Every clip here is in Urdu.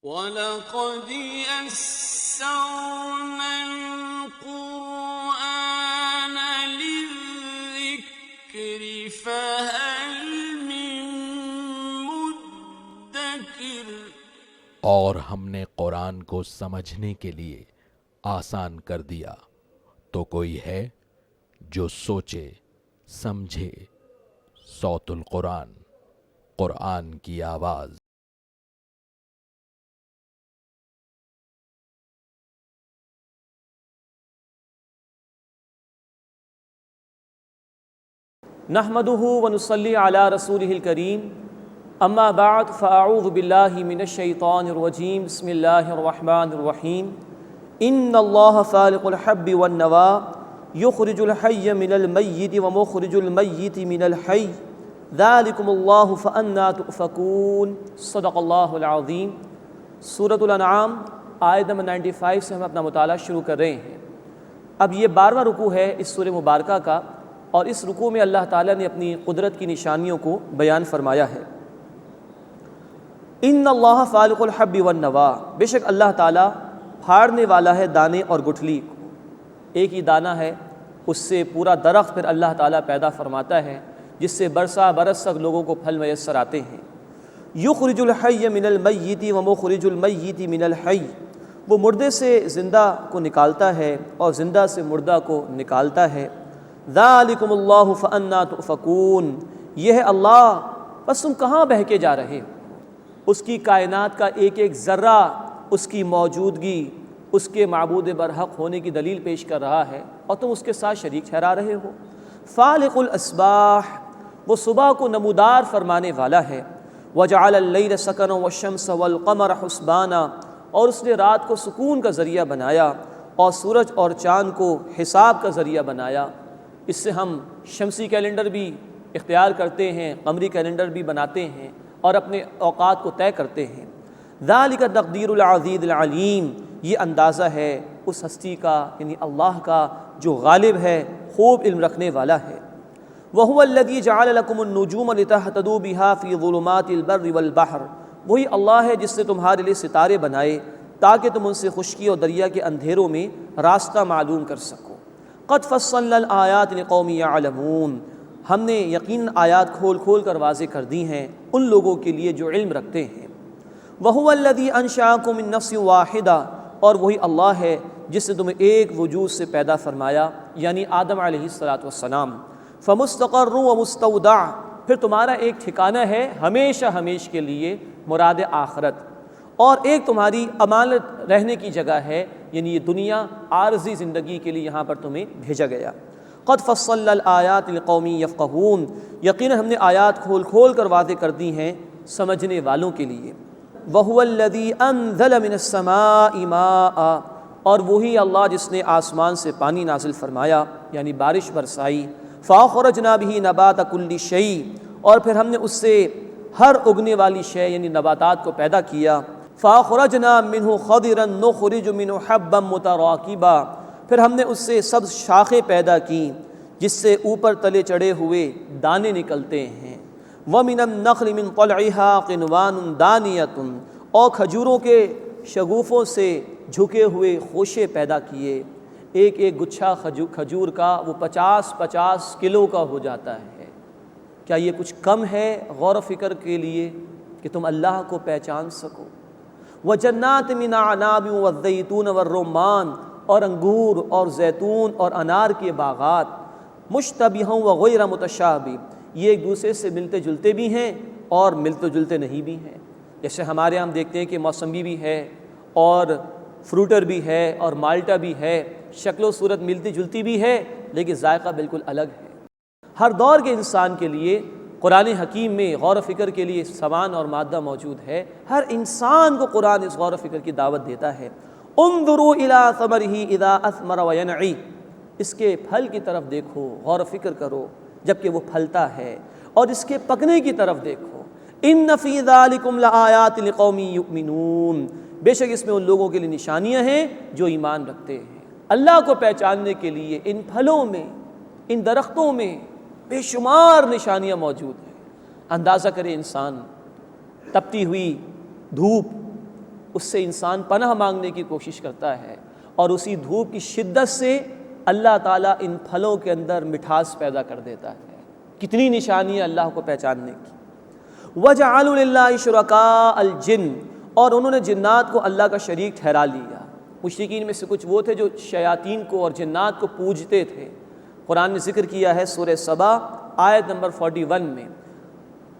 وَلَقَدْ يَسَّرْنَا الْقُرْآنَ لِلذِّكْرِ فَهَلْ مِن مُّدَّكِرٍ۔ اور ہم نے قرآن کو سمجھنے کے لیے آسان کر دیا، تو کوئی ہے جو سوچے سمجھے۔ صوت القرآن، قرآن کی آواز۔ نحمده ونصلي على رسوله الكريم اما بعد فاعوذ بالله من الشيطان الرجيم بسم الله الرحمن الرحيم ان الله فالق الحب والنوى يخرج الحي من الميت ومخرج الميت من الحي ذلكم الله فأنا تؤفكون۔ صدق اللہ العظیم۔ سورۃ الانعام آیت نمبر 95 سے ہم اپنا مطالعہ شروع کر رہے ہیں۔ اب یہ 12واں رکوع ہے اس سورہ مبارکہ کا، اور اس رکوع میں اللہ تعالیٰ نے اپنی قدرت کی نشانیوں کو بیان فرمایا ہے۔ ان اللہ فالق الحب والنوى، بے شک اللہ تعالیٰ پھاڑنے والا ہے دانے اور گٹھلی کو۔ ایک ہی دانہ ہے، اس سے پورا درخت پھر اللہ تعالیٰ پیدا فرماتا ہے، جس سے برسا برس تک لوگوں کو پھل میسر آتے ہیں۔ یخرج الحی من المیت ومخرج المیت من الحی، وہ مردے سے زندہ کو نکالتا ہے اور زندہ سے مردہ کو نکالتا ہے۔ ذالکم اللہ فأنا تؤفکون، یہ ہے اللہ، بس تم کہاں بہکے جا رہے ہو۔ اس کی کائنات کا ایک ایک ذرہ اس کی موجودگی اس کے معبود برحق ہونے کی دلیل پیش کر رہا ہے، اور تم اس کے ساتھ شریک ٹھہرا رہے ہو۔ فالق الاصباح، وہ صبح کو نمودار فرمانے والا ہے۔ وجعل اللیل سکنا والشمس والقمر حسبانا، اور اس نے رات کو سکون کا ذریعہ بنایا اور سورج اور چاند کو حساب کا ذریعہ بنایا۔ اس سے ہم شمسی کیلنڈر بھی اختیار کرتے ہیں، قمری کیلنڈر بھی بناتے ہیں اور اپنے اوقات کو طے کرتے ہیں۔ ذالک تقدیر العزیز العلیم، یہ اندازہ ہے اس ہستی کا، یعنی اللہ کا، جو غالب ہے، خوب علم رکھنے والا ہے۔ وَهُوَ الَّذِي جَعَلَ لَكُمُ النُّجُومَ لِتَهْتَدُوا بِهَا فِي ظُلُمَاتِ الْبَرِّ وَالْبَحْرِ، وہی اللہ ہے جس نے تمہارے لیے ستارے بنائے تاکہ تم ان سے خشکی اور دریا کے اندھیروں میں راستہ معلوم کر سکو۔ قد فصلنا الآیات لقوم یعلمون، ہم نے یقین آیات کھول کھول کر واضح کر دی ہیں ان لوگوں کے لیے جو علم رکھتے ہیں۔ وَهُوَ الَّذِي أَنشَأَكُم مِّن نَّفْسٍ وَاحِدَةٍ، اور وہی اللہ ہے جس نے تمہیں ایک وجود سے پیدا فرمایا، یعنی آدم علیہ السلام۔ فَمُسْتَقَرٌّ وَمُسْتَوْدَعٌ، پھر تمہارا ایک ٹھکانہ ہے ہمیشہ ہمیشہ کے لیے، مراد آخرت، اور ایک تمہاری امانت رہنے کی جگہ ہے، یعنی یہ دنیا عارضی زندگی کے لیے یہاں پر تمہیں بھیجا گیا۔ قد فصلنا الآیات لقوم یفقہون، یقیناً ہم نے آیات کھول کھول کر واضح کر دی ہیں سمجھنے والوں کے لیے۔ وَهُوَ الَّذِي أَنزَلَ مِنَ السَّمَاءِ مَاءً، اور وہی اللہ جس نے آسمان سے پانی نازل فرمایا، یعنی بارش برسائی۔ فَأَخْرَجْنَا بِهِ نَبَاتَ كُلِّ شَيْءٍ، اور پھر ہم نے اس سے ہر اگنے والی شے یعنی نباتات کو پیدا کیا۔ فَأَخْرَجْنَا مِنْهُ خَضِرًا نُخْرِجُ مِنْهُ حَبًّا مُتَرَاكِبًا، پھر ہم نے اس سے سبز شاخیں پیدا کی جس سے اوپر تلے چڑھے ہوئے دانے نکلتے ہیں۔ وَمِنَ النَّخْلِ مِنْ طَلْعِهَا قِنْوَانٌ دَانِيَةٌ، اور کھجوروں کے شگوفوں سے جھکے ہوئے خوشے پیدا کیے۔ ایک ایک گچھا کھجور کا وہ 50 کلو کا ہو جاتا ہے۔ کیا یہ کچھ کم ہے غور و فکر کے لیے کہ تم اللہ کو پہچان سکو؟ وَجَنَّاتٍ مِّنْ أَعْنَابٍ وَالزَّيْتُونَ وَالرُّمَّانَ، اور انگور اور زیتون اور انار کے باغات۔ مُشْتَبِهًا وَغَيْرَ مُتَشَابِهٍ، یہ ایک دوسرے سے ملتے جلتے بھی ہیں اور ملتے جلتے نہیں بھی ہیں۔ جیسے ہمارے ہم دیکھتے ہیں کہ موسمی بھی ہے اور فروٹر بھی ہے اور مالٹا بھی ہے، شکل و صورت ملتی جلتی بھی ہے لیکن ذائقہ بالکل الگ ہے۔ ہر دور کے انسان کے لیے قرآن حکیم میں غور و فکر کے لیے سامان اور مادہ موجود ہے۔ ہر انسان کو قرآن اس غور و فکر کی دعوت دیتا ہے۔ انظروا الی ثمرہ اذا اثمر وینعی، اس کے پھل کی طرف دیکھو، غور و فکر کرو جب کہ وہ پھلتا ہے، اور اس کے پکنے کی طرف دیکھو۔ ان فی ذالکم لآیات لقوم یؤمنون، بے شک اس میں ان لوگوں کے لیے نشانیاں ہیں جو ایمان رکھتے ہیں۔ اللہ کو پہچاننے کے لیے ان پھلوں میں، ان درختوں میں بے شمار نشانیاں موجود ہیں۔ اندازہ کرے انسان، تپتی ہوئی دھوپ، اس سے انسان پناہ مانگنے کی کوشش کرتا ہے، اور اسی دھوپ کی شدت سے اللہ تعالیٰ ان پھلوں کے اندر مٹھاس پیدا کر دیتا ہے۔ کتنی نشانی ہے اللہ کو پہچاننے کی۔ وَجَعَلُوا لِلَّهِ شُرَكَاءَ الْجِنِّ، اور انہوں نے جنات کو اللہ کا شریک ٹھہرا لیا۔ مشرکین میں سے کچھ وہ تھے جو شیاطین کو اور جنات کو پوجتے تھے۔ قرآن نے ذکر کیا ہے سورہ سبا آیت نمبر 41 میں،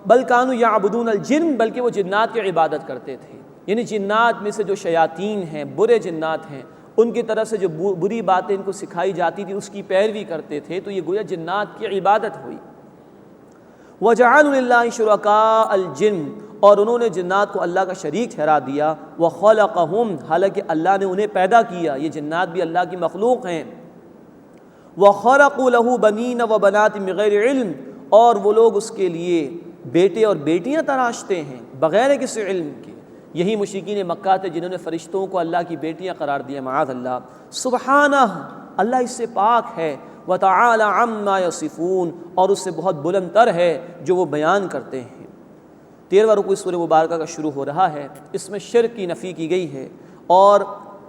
بل کانوا یعبدون الجن، بلکہ وہ جنات کی عبادت کرتے تھے۔ یعنی جنات میں سے جو شیاطین ہیں، برے جنات ہیں، ان کی طرف سے جو بری باتیں ان کو سکھائی جاتی تھی اس کی پیروی کرتے تھے، تو یہ گویا جنات کی عبادت ہوئی۔ وَجَعَلُوا لِلَّهِ شُرَكَاءَ الْجِنِّ، اور انہوں نے جنات کو اللہ کا شریک ٹھہرا دیا۔ وَخَلَقَهُمْ، حالانکہ اللہ نے انہیں پیدا کیا، یہ جنات بھی اللہ کی مخلوق ہیں۔ وَخَرَقُوا لَهُ بَنِينَ وَبَنَاتٍ بِغَيْرِ عِلْمٍ، اور وہ لوگ اس کے لیے بیٹے اور بیٹیاں تراشتے ہیں بغیر کسی علم کے۔ یہی مشرکین مکہ تھے جنہوں نے فرشتوں کو اللہ کی بیٹیاں قرار دیا، معاذ اللہ۔ سبحانہ، اللہ اس سے پاک ہے۔ وَتَعَالَى عَمَّا يَصِفُونَ، اور اس سے بہت بلند تر ہے جو وہ بیان کرتے ہیں۔ 13واں رکوع اس سورہ مبارکہ کا شروع ہو رہا ہے، اس میں شرک کی نفی کی گئی ہے اور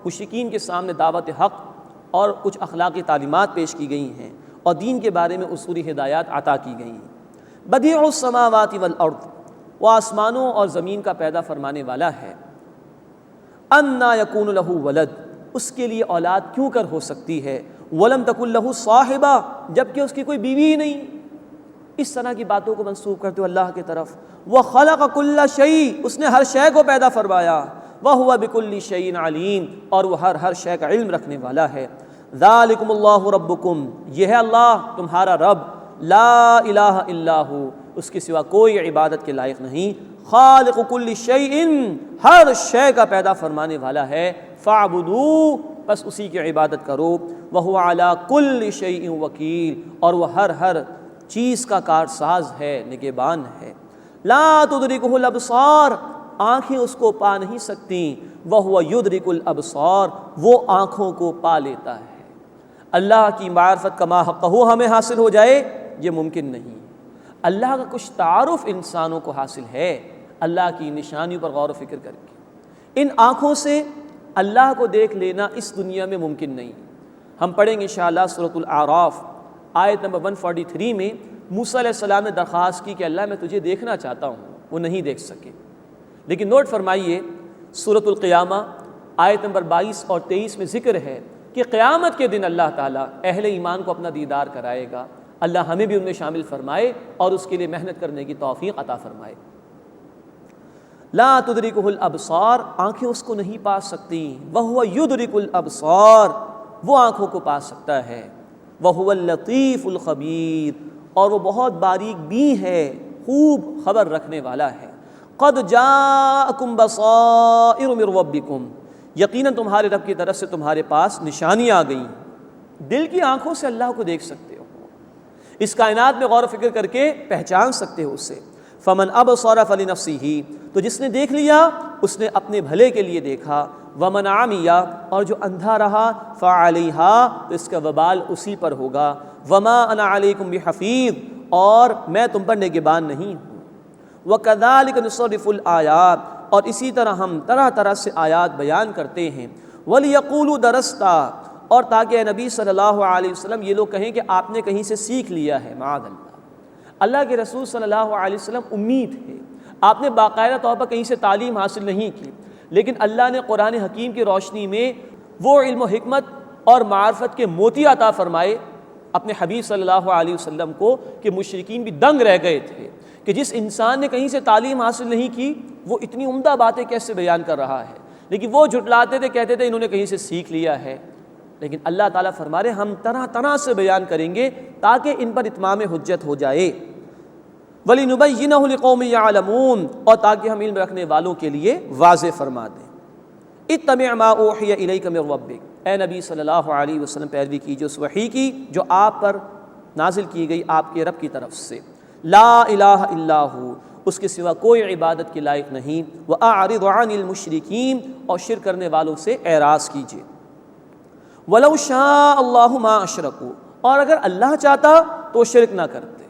مشرکین کے سامنے دعوت حق اور کچھ اخلاقی تعلیمات پیش کی گئی ہیں، اور دین کے بارے میں اصولی ہدایات عطا کی گئی ہیں۔ بدیع السماوات والارض، وہ آسمانوں اور زمین کا پیدا فرمانے والا ہے۔ انا یکون لہ ولد، اس کے لیے اولاد کیوں کر ہو سکتی ہے۔ ولم تکن لہ صاحبہ، جبکہ اس کی کوئی بیوی ہی نہیں۔ اس طرح کی باتوں کو منسوب کرتے ہوئے اللہ کی طرف۔ وخلق کل شیء، اس نے ہر شے کو پیدا فرمایا۔ وہو بکل شیء علیم، اور وہ ہر شے کا علم رکھنے والا ہے۔ ذالکم اللہ ربکم، یہ ہے اللہ تمہارا رب، لا الہ الا ہو، اس کے سوا کوئی عبادت کے لائق نہیں۔ خالق کل شیء، ہر شے کا پیدا فرمانے والا ہے۔ فاعبدوہ، بس اسی کی عبادت کرو۔ وہو علی کل شیء وکیل، اور وہ ہر چیز کا کارساز ہے، نگہبان ہے۔ لا تدرکہ الابصار، آنکھیں اس کو پا نہیں سکتی۔ وہو یدرک الابصار، وہ آنکھوں کو پا لیتا ہے۔ اللہ کی معرفت کما حقہ ہمیں حاصل ہو جائے، یہ ممکن نہیں۔ اللہ کا کچھ تعارف انسانوں کو حاصل ہے، اللہ کی نشانیوں پر غور و فکر کر کے۔ ان آنکھوں سے اللہ کو دیکھ لینا اس دنیا میں ممکن نہیں۔ ہم پڑھیں گے انشاءاللہ سورۃ الاعراف آیت نمبر 143 میں، موسیٰ علیہ السلام نے درخواست کی کہ اللہ میں تجھے دیکھنا چاہتا ہوں، وہ نہیں دیکھ سکے۔ لیکن نوٹ فرمائیے سورۃ القیامہ آیت نمبر 22 اور 23 میں ذکر ہے کہ قیامت کے دن اللہ تعالیٰ اہل ایمان کو اپنا دیدار کرائے گا۔ اللہ ہمیں بھی ان میں شامل فرمائے اور اس کے لیے محنت کرنے کی توفیق عطا فرمائے۔ لا تدرکہ الابصار، آنکھیں اس کو نہیں پا سکتی۔ وہو یدرک الابصار، وہ آنکھوں کو پا سکتا ہے۔ وہو اللطیف الخبیر، اور وہ بہت باریک بھی ہے، خوب خبر رکھنے والا ہے۔ قد جاءکم بصائر من ربکم، یقیناً تمہارے رب کی طرف سے تمہارے پاس نشانیاں آ گئیں، دل کی آنکھوں سے اللہ کو دیکھ سکتے ہو، اس کائنات میں غور و فکر کر کے پہچان سکتے ہو اسے۔ فمن ابصر فلنفسہ، تو جس نے دیکھ لیا اس نے اپنے بھلے کے لیے دیکھا۔ ومن عمی، اور جو اندھا رہا، فعلیہا، تو اس کا وبال اسی پر ہوگا۔ وما انا علیکم بحفیظ، اور میں تم پر نگہبان نہیں ہوں۔ وکذالک نصرف الآیات، اور اسی طرح ہم طرح طرح سے آیات بیان کرتے ہیں۔ ولیقولوا درستا، اور تاکہ اے نبی صلی اللہ علیہ وسلم یہ لوگ کہیں کہ آپ نے کہیں سے سیکھ لیا ہے۔ معاذ اللہ، اللہ کے رسول صلی اللہ علیہ وسلم امی تھے، آپ نے باقاعدہ طور پر کہیں سے تعلیم حاصل نہیں کی، لیکن اللہ نے قرآن حکیم کی روشنی میں وہ علم و حکمت اور معرفت کے موتی عطا فرمائے اپنے حبیب صلی اللہ علیہ وسلم کو کہ مشرکین بھی دنگ رہ گئے تھے کہ جس انسان نے کہیں سے تعلیم حاصل نہیں کی وہ اتنی عمدہ باتیں کیسے بیان کر رہا ہے، لیکن وہ جھٹلاتے تھے، کہتے تھے انہوں نے کہیں سے سیکھ لیا ہے۔ لیکن اللہ تعالیٰ فرما رہے ہم طرح طرح سے بیان کریں گے تاکہ ان پر اتمام حجت ہو جائے۔ وَلِنُبَيِّنَهُ لِقَوْمٍ يَعْلَمُونَ، اور تاکہ ہم علم رکھنے والوں کے لیے واضح فرما دیں۔ اتَّبِعْ مَا أُوحِيَ إِلَيْكَ مِن رَّبِّكَ، اے نبی صلی اللہ علیہ وسلم پیروی کیجیے اس وحی کی جو آپ پر نازل کی گئی آپ کے رب کی طرف سے۔ لا الہ الا ہو، اس کے سوا کوئی عبادت کے لائق نہیں۔ وَأَعْرِضْ عَنِ الْمُشْرِكِينَ، اور شرک کرنے والوں سے اعراض کیجیے۔ وَلَوْ شَاءَ اللَّهُ مَا أَشْرَكُوا، اور اگر اللہ چاہتا تو شرک نہ کرتے۔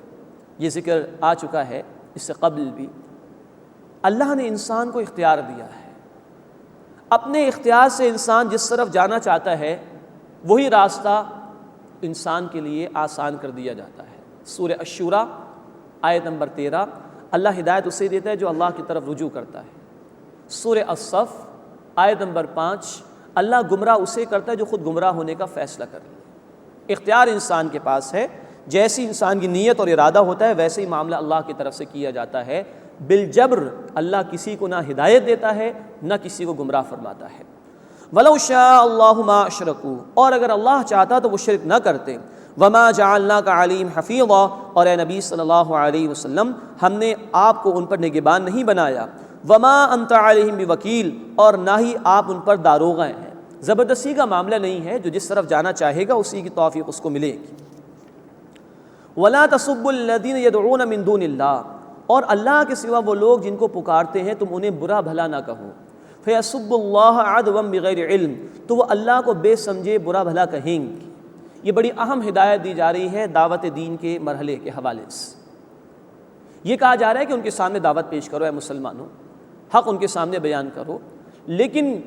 یہ ذکر آ چکا ہے اس سے قبل بھی۔ اللہ نے انسان کو اختیار دیا ہے، اپنے اختیار سے انسان جس طرف جانا چاہتا ہے وہی راستہ انسان کے لیے آسان کر دیا جاتا ہے۔ سورہ الشورى آیت نمبر 13، اللہ ہدایت اسے دیتا ہے جو اللہ کی طرف رجوع کرتا ہے۔ سورہ الصف آیت نمبر 5، اللہ گمراہ اسے کرتا ہے جو خود گمراہ ہونے کا فیصلہ کر لے۔ اختیار انسان کے پاس ہے، جیسی انسان کی نیت اور ارادہ ہوتا ہے ویسے ہی معاملہ اللہ کی طرف سے کیا جاتا ہے۔ بالجبر اللہ کسی کو نہ ہدایت دیتا ہے نہ کسی کو گمراہ فرماتا ہے۔ وَلَوْ شَاءَ اللَّهُ مَا أَشْرَكُوا، اور اگر اللہ چاہتا تو وہ شرک نہ کرتے۔ وَمَا جَعَلْنَاكَ عَلَيْهِمْ حَفِيظًا، اور اے نبی صلی اللہ علیہ وسلم ہم نے آپ کو ان پر نگہبان نہیں بنایا۔ وَمَا أَنْتَ عَلَيْهِمْ بِوَكِيلٍ، اور نہ ہی آپ ان پر داروغہ ہیں۔ زبردستی کا معاملہ نہیں ہے، جو جس طرف جانا چاہے گا اسی کی توفیق اس کو ملے گی۔ وَلَا تَسُبُّوا الَّذِينَ يَدْعُونَ مِن دُونِ اللَّهِ، اور اللہ کے سوا وہ لوگ جن کو پکارتے ہیں تم انہیں برا بھلا نہ کہو۔ فَيَسُبُّوا اللَّهَ عَدْوًا بِغَيْرِ عِلْم، تو وہ اللہ کو بے سمجھے برا بھلا کہیں گے۔ یہ بڑی اہم ہدایت دی جا رہی ہے دعوت دین کے مرحلے کے حوالے سے۔ یہ کہا جا رہا ہے کہ ان کے سامنے دعوت پیش کرو اے مسلمانوں، حق ان کے سامنے بیان کرو، لیکن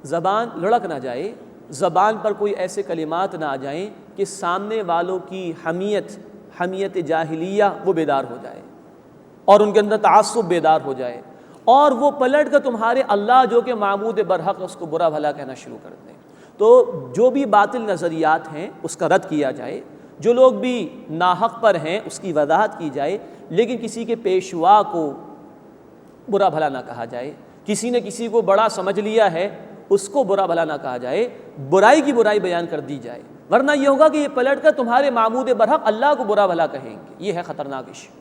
زبان لڑک نہ جائے، زبان پر کوئی ایسے کلمات نہ آ جائیں کہ سامنے والوں کی حمیت جاہلیہ وہ بیدار ہو جائے اور ان کے اندر تعصب بیدار ہو جائے، اور وہ پلٹ کر تمہارے اللہ جو کہ معبود برحق اس کو برا بھلا کہنا شروع کر دیں۔ تو جو بھی باطل نظریات ہیں اس کا رد کیا جائے، جو لوگ بھی ناحق پر ہیں اس کی وضاحت کی جائے، لیکن کسی کے پیشوا کو برا بھلا نہ کہا جائے، کسی نے کسی کو بڑا سمجھ لیا ہے اس کو برا بھلا نہ کہا جائے، برائی کی برائی بیان کر دی جائے، ورنہ یہ ہوگا کہ یہ پلٹ کر تمہارے معبود برحق اللہ کو برا بھلا کہیں گے۔ یہ ہے خطرناک ایشو۔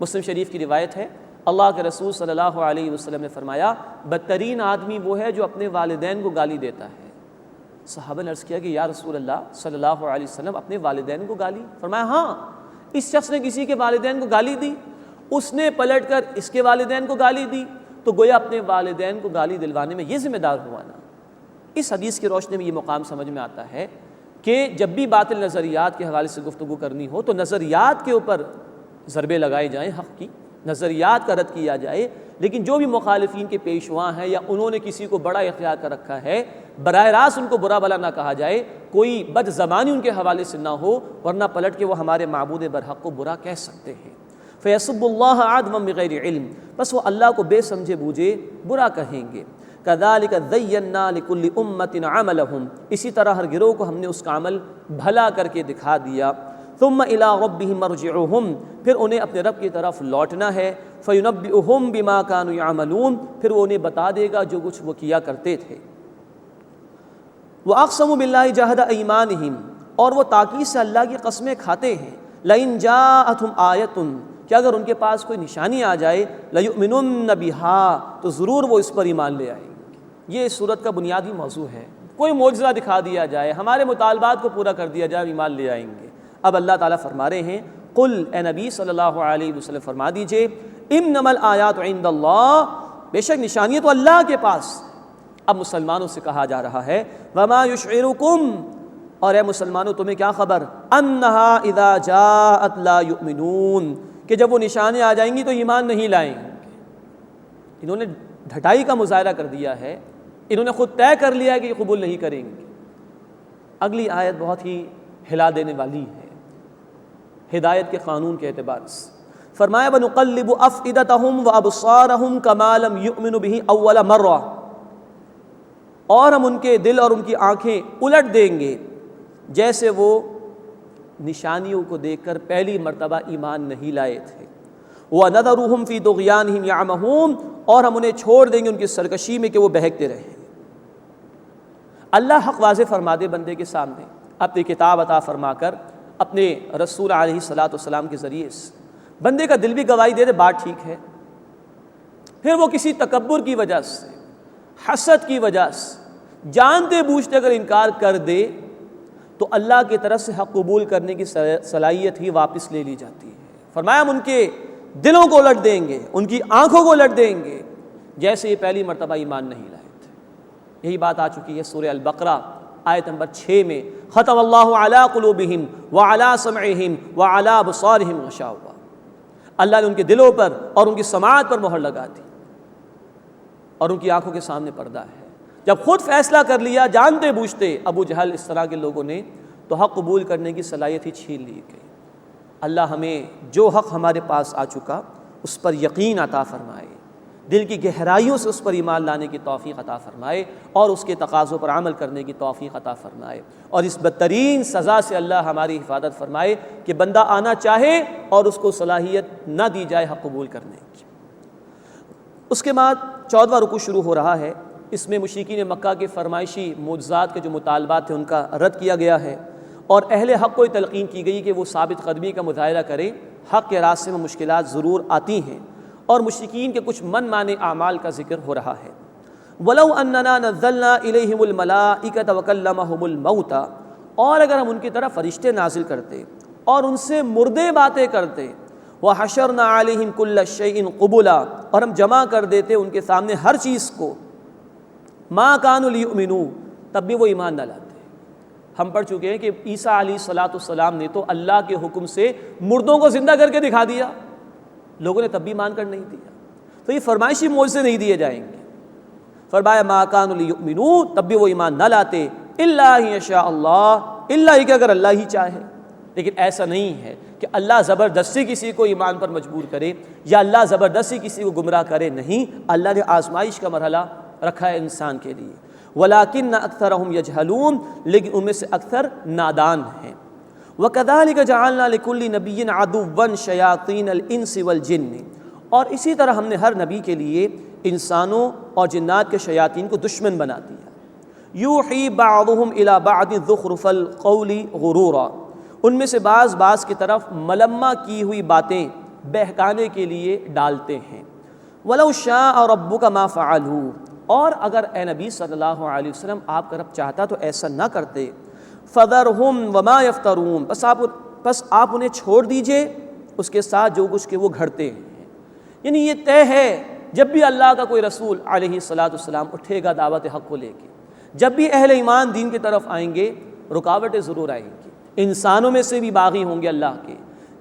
مسلم شریف کی روایت ہے، اللہ کے رسول صلی اللہ علیہ وسلم نے فرمایا بدترین آدمی وہ ہے جو اپنے والدین کو گالی دیتا ہے۔ صحابہ نے عرض کیا کہ یا رسول اللہ صلی اللہ علیہ وسلم اپنے والدین کو گالی؟ فرمایا ہاں، اس شخص نے کسی کے والدین کو گالی دی، اس نے پلٹ کر اس کے والدین کو گالی دی، تو گویا اپنے والدین کو گالی دلوانے میں یہ ذمہ دار ہوا نا۔ اس حدیث کی روشنی میں یہ مقام سمجھ میں آتا ہے کہ جب بھی باطل نظریات کے حوالے سے گفتگو کرنی ہو تو نظریات کے اوپر ضربے لگائے جائیں، حق کی نظریات کا رد کیا جائے، لیکن جو بھی مخالفین کے پیشوا ہیں یا انہوں نے کسی کو بڑا اختیار کر رکھا ہے براہ راست ان کو برا بھلا نہ کہا جائے، کوئی بد زبانی ان کے حوالے سے نہ ہو، ورنہ پلٹ کے وہ ہمارے معبود برحق کو برا کہہ سکتے ہیں۔ فَيَسُبُّ اللَّهَ عَدْوًا بِغَيْرِ عِلْم، بس وہ اللہ کو بے سمجھے بوجھے برا کہیں گے۔ كَذَلِكَ زَيَّنَّا لِكُلِّ أُمَّةٍ عَمَلَهُمْ، اسی طرح ہر گروہ کو ہم نے اس کا عمل بھلا کر کے دکھا دیا۔ ثُمَّ إِلَىٰ رَبِّهِمْ مَرْجِعُهُمْ، پھر انہیں اپنے رب کی طرف لوٹنا ہے۔ فَيُنَبِّئُهُمْ بِمَا كَانُوا يَعْمَلُونَ، پھر وہ انہیں بتا دے گا جو کچھ وہ کیا کرتے تھے۔ وَأَقْسَمُوا بِاللَّهِ جَهْدَ أَيْمَانِهِمْ، اور وہ تاکید سے اللہ کی قسمیں کھاتے ہیں۔ لَإِن جَاءَتْهُمْ آیَةٌ، کہ اگر ان کے پاس کوئی نشانی آ جائے، لَيُؤْمِنُنَّ بِهَا، تو ضرور وہ اس پر ایمان لے آئیں گے۔ یہ اس صورت کا بنیادی موضوع ہے، کوئی معجزہ دکھا دیا جائے، ہمارے مطالبات کو پورا کر دیا جائے، ایمان لے آئیں گے۔ اب اللہ تعالیٰ فرما رہے ہیں قل، اے نبی صلی اللہ علیہ وسلم فرما دیجئے، انما الآیات عند اللہ، بے شک نشانیاں تو اللہ کے پاس۔ اب مسلمانوں سے کہا جا رہا ہے وما یشعرکم، اور اے مسلمانوں تمہیں کیا خبر، انہا اذا جاءت لا یؤمنون، کہ جب وہ نشانیاں آ جائیں گی تو ایمان نہیں لائیں گے۔ انہوں نے ڈھٹائی کا مظاہرہ کر دیا ہے، انہوں نے خود طے کر لیا ہے کہ یہ قبول نہیں کریں گے۔ اگلی آیت بہت ہی ہلا دینے والی ہے ہدایت کے قانون کے اعتبار سے۔ فرمایا وَنُقَلِّبُ أَفْئِدَتَهُمْ وَأَبْصَارَهُمْ كَمَا لَمْ يُؤْمِنُوا بِهِ أَوَّلَ مَرَّةٍ، اور ہم ان کے دل اور ان کی آنکھیں الٹ دیں گے جیسے وہ نشانیوں کو دیکھ کر پہلی مرتبہ ایمان نہیں لائے تھے۔ وَنَذَرُهُمْ فِي طُغْيَانِهِمْ يَعْمَهُونَ، اور ہم انہیں چھوڑ دیں گے ان کی سرکشی میں کہ وہ بہکتے رہیں۔ اللہ حق واضح فرما دے بندے کے سامنے اپنی کتاب عطا فرما کر، اپنے رسول علیہ الصلاۃ والسلام کے ذریعے سے بندے کا دل بھی گواہی دے دے بات ٹھیک ہے، پھر وہ کسی تکبر کی وجہ سے، حسد کی وجہ سے جانتے بوجھتے اگر انکار کر دے تو اللہ کی طرف سے حق قبول کرنے کی صلاحیت ہی واپس لے لی جاتی ہے۔ فرمایا ہم ان کے دلوں کو الٹ دیں گے، ان کی آنکھوں کو الٹ دیں گے جیسے یہ پہلی مرتبہ ایمان نہیں لائے تھے۔ یہی بات آ چکی ہے سورہ البقرہ آیت نمبر 6 میں، ختم اللہ علی قلوبہم وعلی سمعہم وعلی ابصارہم غشاوہ، اللہ نے ان کے دلوں پر اور ان کی سماعت پر مہر لگا دی اور ان کی آنکھوں کے سامنے پردہ ہے۔ جب خود فیصلہ کر لیا جانتے بوجھتے ابو جہل اس طرح کے لوگوں نے، تو حق قبول کرنے کی صلاحیت ہی چھین لی گئی۔ اللہ ہمیں جو حق ہمارے پاس آ چکا اس پر یقین عطا فرمائے، دل کی گہرائیوں سے اس پر ایمان لانے کی توفیق عطا فرمائے اور اس کے تقاضوں پر عمل کرنے کی توفیق عطا فرمائے، اور اس بدترین سزا سے اللہ ہماری حفاظت فرمائے کہ بندہ آنا چاہے اور اس کو صلاحیت نہ دی جائے حق قبول کرنے کی۔ اس کے بعد 14واں رکوع شروع ہو رہا ہے۔ اس میں مشرکین مکہ کے فرمائشی معجزات کے جو مطالبات تھے ان کا رد کیا گیا ہے، اور اہل حق کو یہ تلقین کی گئی کہ وہ ثابت قدمی کا مظاہرہ کریں۔ حق کے راستے میں مشکلات ضرور آتی ہیں، اور مشرکین کے کچھ من مانے اعمال کا ذکر ہو رہا ہے۔ وَلَوْ أَنَّنَا نَزَّلْنَا إِلَيْهِمُ الْمَلَائِكَةَ وَكَلَّمَهُمُ الْمَوْتَى، اور اگر ہم ان کی طرف فرشتے نازل کرتے اور ان سے مردے باتیں کرتے، وَحَشَرْنَا عَلَيْهِمْ كُلَّ شَيْءٍ قُبُلًا، اور ہم جمع کر دیتے ان کے سامنے ہر چیز کو، مَا كَانُوا لِيُؤْمِنُوا، تب بھی وہ ایمان نہ لاتے۔ ہم پڑھ چکے ہیں کہ عیسیٰ علیہ السلام نے تو اللہ کے حکم سے مردوں کو زندہ کر کے دکھا دیا، لوگوں نے تب بھی مان کر نہیں دیا۔ تو یہ فرمائشی معجزے نہیں دیے جائیں گے۔ فرمایا ما كانوا ليؤمنوا، تب بھی وہ ایمان نہ لاتے، الا ان یشاء اللہ، الا کہ اگر اللہ ہی چاہے۔ لیکن ایسا نہیں ہے کہ اللہ زبردستی کسی کو ایمان پر مجبور کرے یا اللہ زبردستی کسی کو گمراہ کرے، نہیں، اللہ نے آزمائش کا مرحلہ رکھا ہے انسان کے لیے۔ وَلَٰكِنَّ أَكْثَرَهُمْ يَجْهَلُونَ، لیکن ان میں سے اکثر نادان ہیں۔ وَكَذَٰلِكَ جَعَلْنَا لِكُلِّ نَبِيٍّ عَدُوًّا شَيَاطِينَ الْإِنسِ وَالْجِنِّ، اور اسی طرح ہم نے ہر نبی کے لیے انسانوں اور جنات کے شیاطین کو دشمن بنا دیا۔ یوحی بعضهم الی بعض زخرف القول غرورا، ان میں سے بعض کی طرف ملمہ کی ہوئی باتیں بہکانے کے لیے ڈالتے ہیں۔ ولو شاء ربک ما فعلوا، اور اگر اے نبی صلی اللہ علیہ وسلم آپ کا رب چاہتا تو ایسا نہ کرتے۔ فذرہم وما یفترون، بس آپ انہیں چھوڑ دیجئے اس کے ساتھ جو کچھ کہ وہ گھڑتے ہیں۔ یعنی یہ طے ہے جب بھی اللہ کا کوئی رسول علیہ السلام اٹھے گا دعوت حق کو لے کے، جب بھی اہل ایمان دین کی طرف آئیں گے، رکاوٹیں ضرور آئیں گی۔ انسانوں میں سے بھی باغی ہوں گے اللہ کے،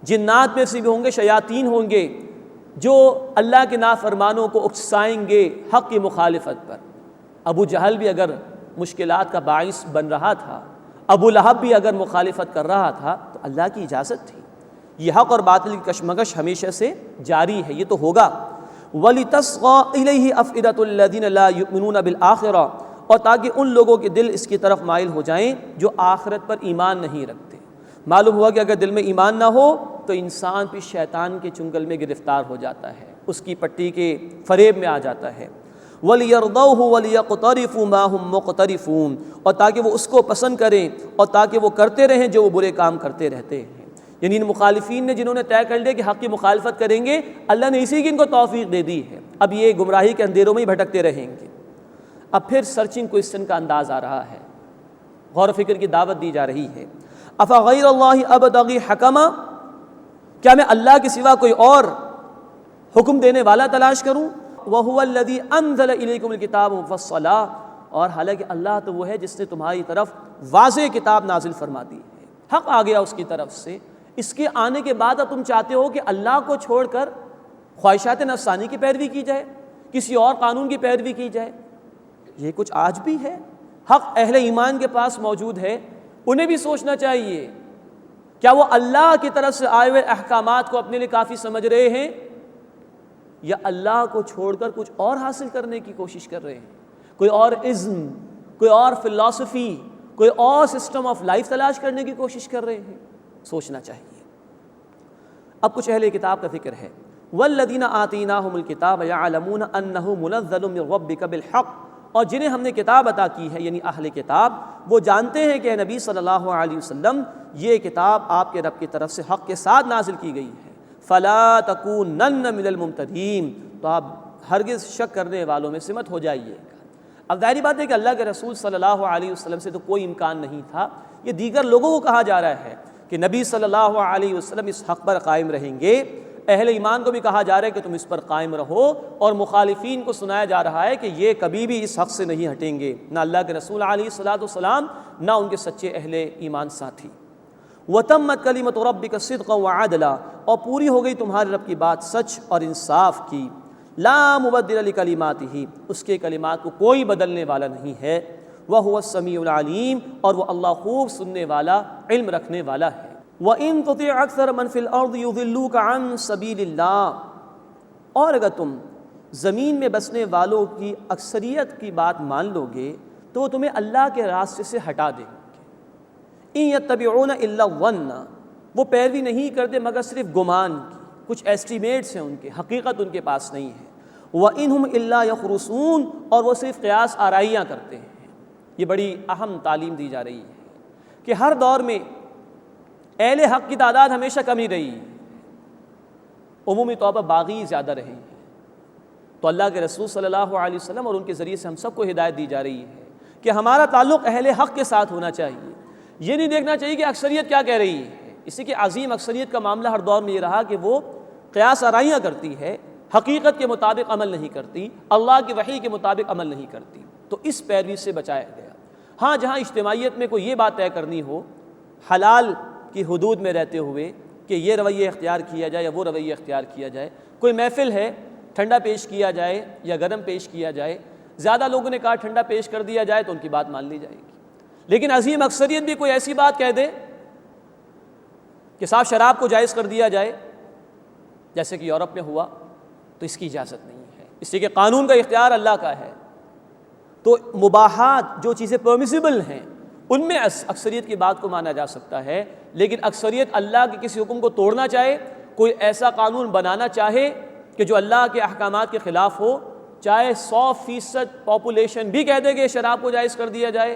جنات میں سے بھی ہوں گے، شیاطین ہوں گے جو اللہ کے نافرمانوں کو اکسائیں گے حق کی مخالفت پر۔ ابو جہل بھی اگر مشکلات کا باعث بن رہا تھا، ابو لہب بھی اگر مخالفت کر رہا تھا، تو اللہ کی اجازت تھی۔ یہ حق اور باطل کی کشمکش ہمیشہ سے جاری ہے، یہ تو ہوگا۔ وَلِتَصْغَىٰ إِلَيْهِ أَفْئِدَةُ الَّذِينَ لَا يُؤْمِنُونَ بِالْآخِرَةِ، اور تاکہ ان لوگوں کے دل اس کی طرف مائل ہو جائیں جو آخرت پر ایمان نہیں رکھتے۔ معلوم ہوا کہ اگر دل میں ایمان نہ ہو تو انسان بھی شیطان کے چنگل میں گرفتار ہو جاتا ہے، اس کی پٹی کے فریب میں آ جاتا ہے۔ وَلِيَرْضَوْهُ وَلِيَقْتَرِفُوا مَا هُمْ مُقْتَرِفُونَ، اور تاکہ وہ اس کو پسند کریں اور تاکہ وہ کرتے رہیں جو وہ برے کام کرتے رہتے ہیں۔ یعنی ان مخالفین نے جنہوں نے طے کر لیا کہ حق کی مخالفت کریں گے، اللہ نے اسی کی ان کو توفیق دے دی ہے، اب یہ گمراہی کے اندھیروں میں ہی بھٹکتے رہیں گے۔ اب پھر سرچنگ کوئسچن کا انداز آ رہا ہے، غور و فکر کی دعوت دی جا رہی ہے۔ افغیر اللہ ابتغی حکما، کیا میں اللہ کے سوا کوئی اور حکم دینے والا تلاش کروں؟ وہو الذی انزل الیکم الکتاب مفصلا، اور حالانکہ اللہ تو وہ ہے جس نے تمہاری طرف واضح کتاب نازل فرما دی ہے، حق آ گیا اس کی طرف سے۔ اس کے آنے کے بعد اب تم چاہتے ہو کہ اللہ کو چھوڑ کر خواہشات نفسانی کی پیروی کی جائے، کسی اور قانون کی پیروی کی جائے۔ یہ کچھ آج بھی ہے، حق اہل ایمان کے پاس موجود ہے، انہیں بھی سوچنا چاہیے کیا وہ اللہ کی طرف سے آئے ہوئے احکامات کو اپنے لیے کافی سمجھ رہے ہیں یا اللہ کو چھوڑ کر کچھ اور حاصل کرنے کی کوشش کر رہے ہیں، کوئی اور ازم، کوئی اور فلسفی، کوئی اور سسٹم آف لائف تلاش کرنے کی کوشش کر رہے ہیں۔ سوچنا چاہیے۔ اب کچھ اہل کتاب کا ذکر ہے۔ والذین آتیناہم الکتاب یعلمون انہ منزل من ربک بالحق، اور جنہیں ہم نے کتاب عطا کی ہے یعنی اہل کتاب، وہ جانتے ہیں کہ اے نبی صلی اللہ علیہ وسلم یہ کتاب آپ کے رب کی طرف سے حق کے ساتھ نازل کی گئی ہے۔ فلا تکونن من الممترین، تو آپ ہرگز شک کرنے والوں میں سے مت ہو جائیے گا۔ اب ظاہری بات ہے کہ اللہ کے رسول صلی اللہ علیہ وسلم سے تو کوئی امکان نہیں تھا، یہ دیگر لوگوں کو کہا جا رہا ہے کہ نبی صلی اللہ علیہ وسلم اس حق پر قائم رہیں گے، اہل ایمان کو بھی کہا جا رہا ہے کہ تم اس پر قائم رہو، اور مخالفین کو سنایا جا رہا ہے کہ یہ کبھی بھی اس حق سے نہیں ہٹیں گے، نہ اللہ کے رسول علیہ السلام نہ ان کے سچے اہل ایمان ساتھی۔ وَتَمَّتْ كَلِمَةُ رَبِّكَ صِدْقًا وَعَدْلًا، اور پوری ہو گئی تمہارے رب کی بات سچ اور انصاف کی۔ لا مبدل لکلماتہ، اس کے کلمات کو کوئی بدلنے والا نہیں ہے، وہو السمیع العلیم، اور وہ اللہ خوب سننے والا، علم رکھنے والا ہے۔ وَإِن تُطِعْ أَكْثَرَ مَنْ فِي الْأَرْضِ يُضِلُّوكَ عَنْ سَبِيلِ اللَّهِ، اور اگر تم زمین میں بسنے والوں کی اکثریت کی بات مان لو گے تو وہ تمہیں اللہ کے راستے سے ہٹا دیں گے۔ إِن يَتَّبِعُونَ إِلَّا الظَّنَّ، وہ پیروی نہیں کرتے مگر صرف گمان کی، کچھ ایسٹیمیٹس ہیں ان کے، حقیقت ان کے پاس نہیں ہے۔ وَإِنْ هُمْ إِلَّا يَخْرُصُونَ، اور وہ صرف قیاس آرائیاں کرتے ہیں۔ یہ بڑی اہم تعلیم دی جا رہی ہے کہ ہر دور میں اہل حق کی تعداد ہمیشہ کم ہی رہی ہے، عمومی طور پر باغی زیادہ رہے ہیں۔ تو اللہ کے رسول صلی اللہ علیہ وسلم اور ان کے ذریعے سے ہم سب کو ہدایت دی جا رہی ہے کہ ہمارا تعلق اہل حق کے ساتھ ہونا چاہیے۔ یہ نہیں دیکھنا چاہیے کہ اکثریت کیا کہہ رہی ہے، اسی کہ عظیم اکثریت کا معاملہ ہر دور میں یہ رہا کہ وہ قیاس آرائیاں کرتی ہے، حقیقت کے مطابق عمل نہیں کرتی، اللہ کی وحی کے مطابق عمل نہیں کرتی، تو اس پیروی سے بچایا گیا۔ ہاں جہاں اجتماعیت میں کوئی یہ بات طے کرنی ہو حلال کی حدود میں رہتے ہوئے کہ یہ رویہ اختیار کیا جائے یا وہ رویہ اختیار کیا جائے، کوئی محفل ہے ٹھنڈا پیش کیا جائے یا گرم پیش کیا جائے، زیادہ لوگوں نے کہا ٹھنڈا پیش کر دیا جائے تو ان کی بات مان لی جائے گی، لیکن عظیم اکثریت بھی کوئی ایسی بات کہہ دے کہ صاحب شراب کو جائز کر دیا جائے جیسے کہ یورپ میں ہوا، تو اس کی اجازت نہیں ہے، اس لیے کہ قانون کا اختیار اللہ کا ہے۔ تو مباحات جو چیزیں پرمیسیبل ہیں ان میں اکثریت کی بات کو مانا جا سکتا ہے، لیکن اکثریت اللہ کے کسی حکم کو توڑنا چاہے، کوئی ایسا قانون بنانا چاہے کہ جو اللہ کے احکامات کے خلاف ہو، چاہے 100% پاپولیشن بھی کہہ دے کہ شراب کو جائز کر دیا جائے،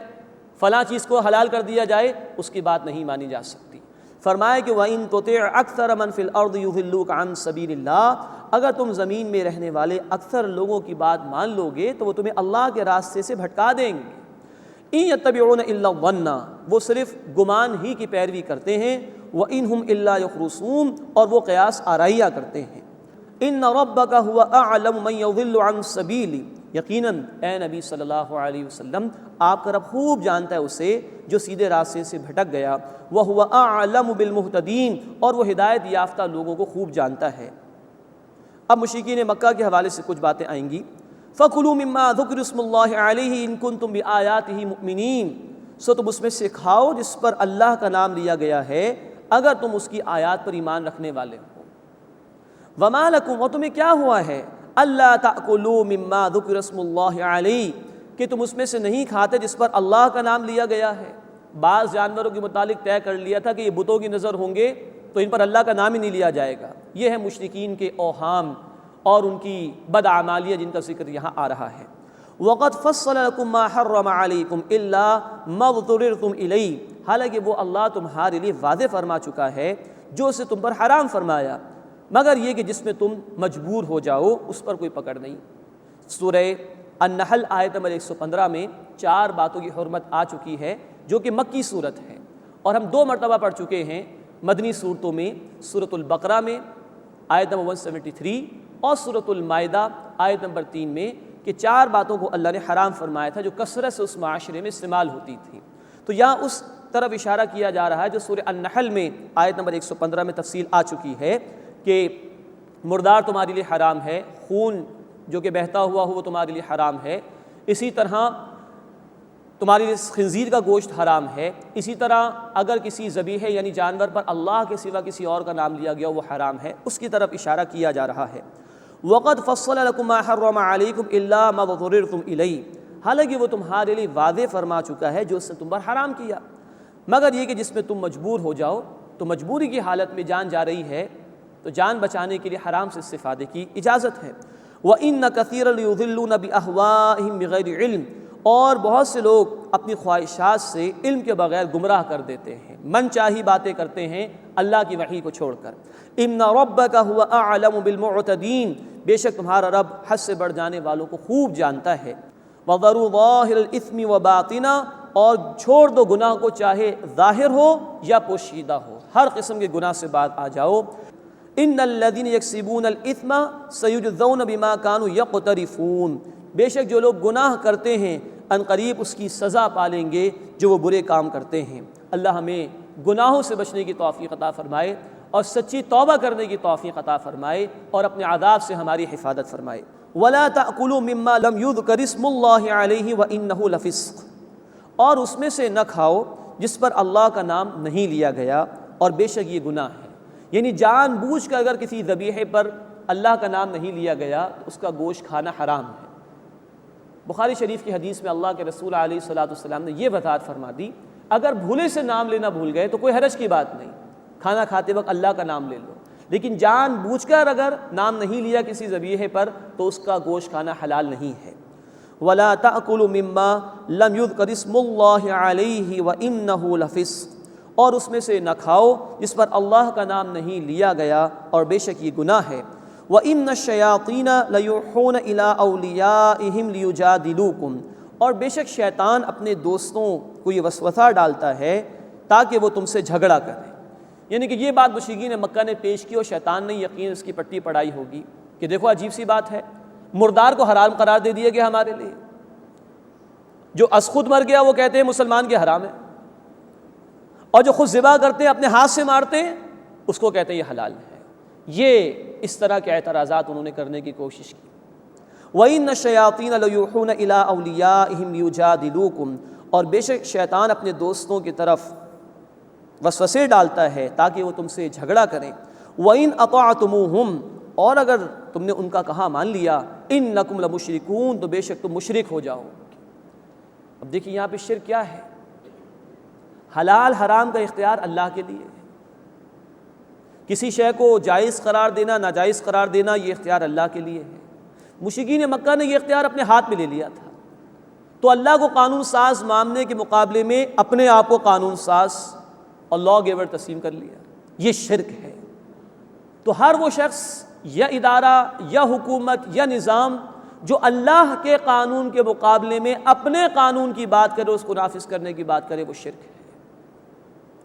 فلاں چیز کو حلال کر دیا جائے، اس کی بات نہیں مانی جا سکتی۔ فرمایا کہ وَإِن تُطِعْ أَكْثَرَ مَنْ فِي الْأَرْضِ يُضِلُّوكَ عَنْ سَبِيلِ اللَّهِ، اگر تم زمین میں رہنے والے اکثر لوگوں کی بات مان لو گے تو وہ تمہیں اللہ کے راستے سے بھٹکا دیں گے۔ إِن يَتَّبِعُونَ إِلَّا الظَّنَّ، وہ صرف گمان ہی کی پیروی کرتے ہیں، وَإِنْ هُمْ إِلَّا يَخْرُصُونَ، اور وہ قیاس آرائیاں کرتے ہیں۔ إِنَّ رَبَّكَ هُوَ أَعْلَمُ مَنْ يَضِلُّ عَنْ سَبِيلِهِ، یقیناً اے نبی صلی اللہ علیہ وسلم آپ کا رب خوب جانتا ہے اسے جو سیدھے راستے سے بھٹک گیا، وَهُوَ أَعْلَمُ بِالْمُهْتَدِينَ، اور وہ ہدایت یافتہ لوگوں کو خوب جانتا ہے۔ اب مشرکین مکہ کے حوالے سے کچھ باتیں آئیں گی۔ فَكُلُوا مِمَّا ذُكِرَ اسْمُ اللَّهِ عَلَيْهِ إِن كُنتُم بِآيَاتِهِ مُؤْمِنِينَ، سو تم اس میں سے کھاؤ جس پر اللہ کا نام لیا گیا ہے اگر تم اس کی آیات پر ایمان رکھنے والے ہو۔ وَمَا لَكُمْ، اور تمہیں کیا ہوا ہے، أَلَّا تَأْكُلُوا مِمَّا ذُكِرَ اسْمُ اللَّهِ عَلَيْهِ، کہ تم اس میں سے نہیں کھاتے جس پر اللہ کا نام لیا گیا ہے۔ بعض جانوروں کے متعلق طے کر لیا تھا کہ یہ بتوں کی نظر ہوں گے تو ان پر اللہ کا نام ہی نہیں لیا جائے گا۔ یہ ہے مشرکین کے اوہام اور ان کی بدعمالیہ جن کا ذکر یہاں آ رہا ہے۔ وَقَدْ فَصَّلَ لَكُم مَّا حَرَّمَ عَلَيْكُمْ إِلَّا مَا اضْطُرِرْتُمْ إِلَيْهِ، حالانکہ وہ اللہ تمہارے لیے واضح فرما چکا ہے جو اسے تم پر حرام فرمایا، مگر یہ کہ جس میں تم مجبور ہو جاؤ اس پر کوئی پکڑ نہیں۔ سورہ النحل آیت نمبر 115 میں 4 باتوں کی حرمت آ چکی ہے جو کہ مکی صورت ہے، اور ہم 2 مرتبہ پڑھ چکے ہیں مدنی صورتوں میں، سورۃ البقرہ میں آیت نمبر 173 اور سورۃ المائدہ آیت نمبر 3 میں، کہ 4 باتوں کو اللہ نے حرام فرمایا تھا جو کثرت سے اس معاشرے میں استعمال ہوتی تھی۔ تو یہاں اس طرف اشارہ کیا جا رہا ہے جو سورہ النحل میں آیت نمبر 115 میں تفصیل آ چکی ہے کہ مردار تمہارے لیے حرام ہے، خون جو کہ بہتا ہوا ہو وہ تمہارے لیے حرام ہے، اسی طرح تمہارے لیے خنزیر کا گوشت حرام ہے، اسی طرح اگر کسی ذبیحے یعنی جانور پر اللہ کے سوا کسی اور کا نام لیا گیا وہ حرام ہے، اس کی طرف اشارہ کیا جا رہا ہے۔ وَقَدْ فَصَّلَ لَكُم مَّا حَرَّمَ عَلَيْكُمْ إِلَّا مَا اضْطُرِرْتُمْ إِلَيْهِ، حالانکہ وہ تمہارے لیے واضح فرما چکا ہے جو اس نے تم پر حرام کیا، مگر یہ کہ جس میں تم مجبور ہو جاؤ، تو مجبوری کی حالت میں جان جا رہی ہے تو جان بچانے کے لیے حرام سے استفادے کی اجازت ہے۔ وَإِنَّ كَثِيرًا لَيُضِلُّونَ بِأَهْوَائِهِمْ بِغَيْرِ عِلْمٍ، اور بہت سے لوگ اپنی خواہشات سے علم کے بغیر گمراہ کر دیتے ہیں، من چاہی باتیں کرتے ہیں اللہ کی وحی کو چھوڑ کر۔ إِنَّ رَبَّكَ هُوَ أَعْلَمُ بِالْمُعْتَدِينَ، بے شک تمہارا رب حد سے بڑھ جانے والوں کو خوب جانتا ہے۔ وَذَرُوا ظَاهِرَ الْإِثْمِ وَبَاطِنَهُ، اور چھوڑ دو گناہ کو چاہے ظاہر ہو یا پوشیدہ ہو، ہر قسم کے گناہ سے باز آ جاؤ۔ إِنَّ الَّذِينَ يَكْسِبُونَ الْإِثْمَ سَيُجْزَوْنَ بِمَا كَانُوا يَقْتَرِفُونَ، بے شک جو لوگ گناہ کرتے ہیں ان قریب اس کی سزا پالیں گے جو وہ برے کام کرتے ہیں۔ اللہ ہمیں گناہوں سے بچنے کی توفیق عطا فرمائے اور سچی توبہ کرنے کی توفیق عطا فرمائے اور اپنے عذاب سے ہماری حفاظت فرمائے۔ وَلَا تَأْكُلُوا مِمَّا لَمْ يُذْكَرِ اسْمُ اللَّهِ عَلَيْهِ وَإِنَّهُ لَفِسْقٌ، اور اس میں سے نہ کھاؤ جس پر اللہ کا نام نہیں لیا گیا اور بے شک یہ گناہ ہے۔ یعنی جان بوجھ کر اگر کسی ذبیحے پر اللہ کا نام نہیں لیا گیا تو اس کا گوشت کھانا حرام ہے۔ بخاری شریف کی حدیث میں اللہ کے رسول علیہ الصلوۃ والسلام نے یہ وضاحت فرما دی، اگر بھولے سے نام لینا بھول گئے تو کوئی حرج کی بات نہیں، کھانا کھاتے وقت اللہ کا نام لے لو، لیکن جان بوجھ کر اگر نام نہیں لیا کسی ذبیحے پر تو اس کا گوشت کھانا حلال نہیں ہے۔ وَلَا تَأْكُلُوا مِمَّا لَمْ يُذْكَرِ اسْمُ اللَّهِ عَلَيْهِ وَإِنَّهُ لَفِسْقٌ، اور اس میں سے نہ کھاؤ جس پر اللہ کا نام نہیں لیا گیا اور بے شک یہ گناہ ہے۔ وَإِنَّ الشَّيَاطِينَ لَيُوحُونَ إِلَىٰ أَوْلِيَائِهِمْ لِيُجَادِلُوكُمْ، اور بے شک شیطان اپنے دوستوں کو یہ وسوسہ ڈالتا ہے تاکہ وہ تم سے جھگڑا کرے۔ یعنی کہ یہ بات مشرکین مکہ نے پیش کی اور شیطان نے یقین اس کی پٹی پڑھائی ہوگی کہ دیکھو عجیب سی بات ہے، مردار کو حرام قرار دے دیا گیا ہمارے لیے، جو از خود مر گیا وہ کہتے ہیں مسلمان کے حرام ہے، اور جو خود ذبح کرتے ہیں اپنے ہاتھ سے مارتے ہیں اس کو کہتے ہیں یہ حلال ہے۔ یہ اس طرح کے اعتراضات انہوں نے کرنے کی کوشش کی۔ وَإِنَّ الشَّيَاطِينَ لَيُوحُونَ إِلَىٰ أَوْلِيَائِهِمْ لِيُجَادِلُوكُمْ، اور بے شک شیطان اپنے دوستوں کی طرف وسوسے ڈالتا ہے تاکہ وہ تم سے جھگڑا کریں۔ وَإِنْ أَطَعْتُمُوهُمْ، اور اگر تم نے ان کا کہا مان لیا، إِنَّكُمْ لَمُشْرِكُونَ، تو بے شک تم مشرک ہو جاؤ۔ اب دیکھیں یہاں پہ شرک کیا ہے؟ حلال حرام کا اختیار اللہ کے لیے ہے، کسی شے کو جائز قرار دینا ناجائز قرار دینا یہ اختیار اللہ کے لیے ہے۔ مشرکین مکہ نے یہ اختیار اپنے ہاتھ میں لے لیا تھا، تو اللہ کو قانون ساز ماننے کے مقابلے میں اپنے آپ کو قانون ساز اور لا گیور تسلیم کر لیا، یہ شرک ہے۔ تو ہر وہ شخص یا ادارہ یا حکومت یا نظام جو اللہ کے قانون کے مقابلے میں اپنے قانون کی بات کرے، اس کو نافذ کرنے کی بات کرے، وہ شرک ہے۔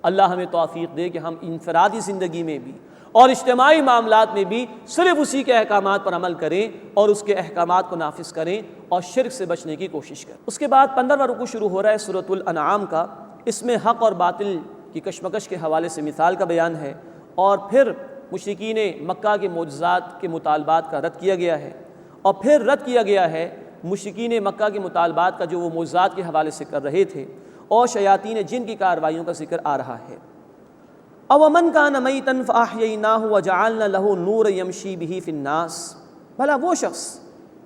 اللہ ہمیں توفیق دے کہ ہم انفرادی زندگی میں بھی اور اجتماعی معاملات میں بھی صرف اسی کے احکامات پر عمل کریں اور اس کے احکامات کو نافذ کریں اور شرک سے بچنے کی کوشش کریں۔ اس کے بعد 15واں رکوع شروع ہو رہا ہے سورۃ الانعام کا، اس میں حق اور باطل کی کشمکش کے حوالے سے مثال کا بیان ہے، اور پھر مشرکین مکہ کے معجزات کے مطالبات کا رد کیا گیا ہے، اور پھر رد کیا گیا ہے مشرکین مکہ کے مطالبات کا جو وہ معجزات کے حوالے سے کر رہے تھے، اور شیاطین جن کی کارروائیوں کا ذکر آ رہا ہے۔ أَوَمَنْ كَانَ مَيْتًا فَأَحْيَيْنَاهُ وَجَعَلْنَا لَهُ نُورًا يَمْشِي بِهِ فِي النَّاسِ، بھلا وہ شخص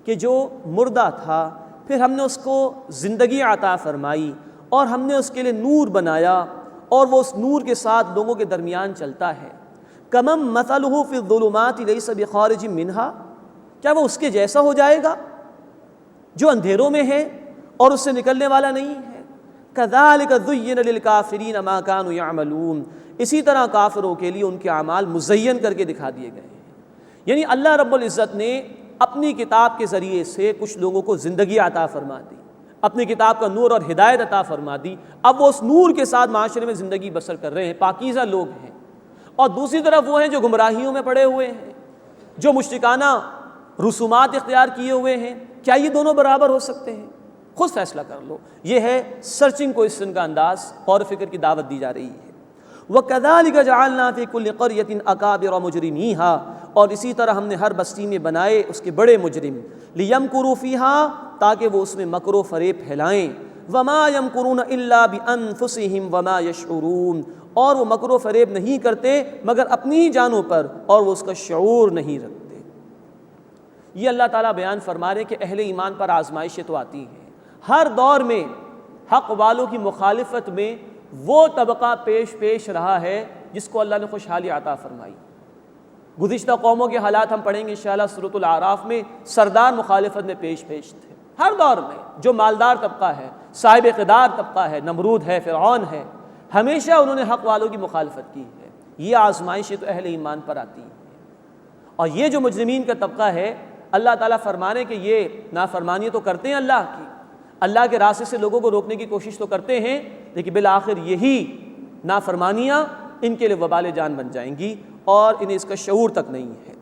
کہ جو مردہ تھا پھر ہم نے اس کو زندگی عطا فرمائی اور ہم نے اس کے لیے نور بنایا اور وہ اس نور کے ساتھ لوگوں کے درمیان چلتا ہے۔ كَمَن مَثَلُهُ فِي الظُّلُمَاتِ لَيْسَ بِخَارِجٍ مِنْهَا، کیا وہ اس کے جیسا ہو جائے گا جو اندھیروں میں ہے اور اس سے نکلنے والا نہیں ہے؟ كَذَلِكَ زُيِّنَ لِلْكَافِرِينَ مَا كَانُوا يَعْمَلُونَ، اسی طرح کافروں کے لیے ان کے اعمال مزین کر کے دکھا دیے گئے ہیں۔ یعنی اللہ رب العزت نے اپنی کتاب کے ذریعے سے کچھ لوگوں کو زندگی عطا فرما دی، اپنی کتاب کا نور اور ہدایت عطا فرما دی، اب وہ اس نور کے ساتھ معاشرے میں زندگی بسر کر رہے ہیں، پاکیزہ لوگ ہیں، اور دوسری طرف وہ ہیں جو گمراہیوں میں پڑے ہوئے ہیں، جو مشرکانہ رسومات اختیار کیے ہوئے ہیں۔ کیا یہ دونوں برابر ہو سکتے ہیں؟ خود فیصلہ کر لو۔ یہ ہے سرچنگ کوئسچن کا انداز، غور و فکر کی دعوت دی جا رہی ہے۔ وَكَذَلِكَ جَعَلْنَا فِي كُلِّ قَرْيَةٍ أَكَابِرَ مُجْرِمِيهَا، اور اسی طرح ہم نے ہر بستی میں بنائے اس کے بڑے مجرم، لِيَمْكُرُوا فِيهَا، تاکہ وہ اس میں مکر و فریب پھیلائیں، وَمَا يَمْكُرُونَ إِلَّا بِأَنفُسِهِمْ وَمَا يَشْعُرُونَ، اور وہ مکر و فریب نہیں کرتے مگر اپنی ہی جانوں پر، اور وہ اس کا شعور نہیں رکھتے۔ یہ اللہ تعالیٰ بیان فرما رہے کہ اہل ایمان پر آزمائشیں تو آتی ہیں، ہر دور میں حق والوں کی مخالفت میں وہ طبقہ پیش رہا ہے جس کو اللہ نے خوشحالی عطا فرمائی۔ گزشتہ قوموں کے حالات ہم پڑھیں گے انشاءاللہ سورۃ الاعراف میں، سردار مخالفت میں پیش تھے ہر دور میں، جو مالدار طبقہ ہے، صاحب اقتدار طبقہ ہے، نمرود ہے، فرعون ہے، ہمیشہ انہوں نے حق والوں کی مخالفت کی ہے۔ یہ آزمائشیں تو اہل ایمان پر آتی ہیں، اور یہ جو مجرمین کا طبقہ ہے، اللہ تعالیٰ فرمانے کہ یہ نافرمانی تو کرتے ہیں اللہ کی، اللہ کے راستے سے لوگوں کو روکنے کی کوشش تو کرتے ہیں، لیکن بالآخر یہی نافرمانیاں ان کے لیے وبال جان بن جائیں گی اور انہیں اس کا شعور تک نہیں ہے۔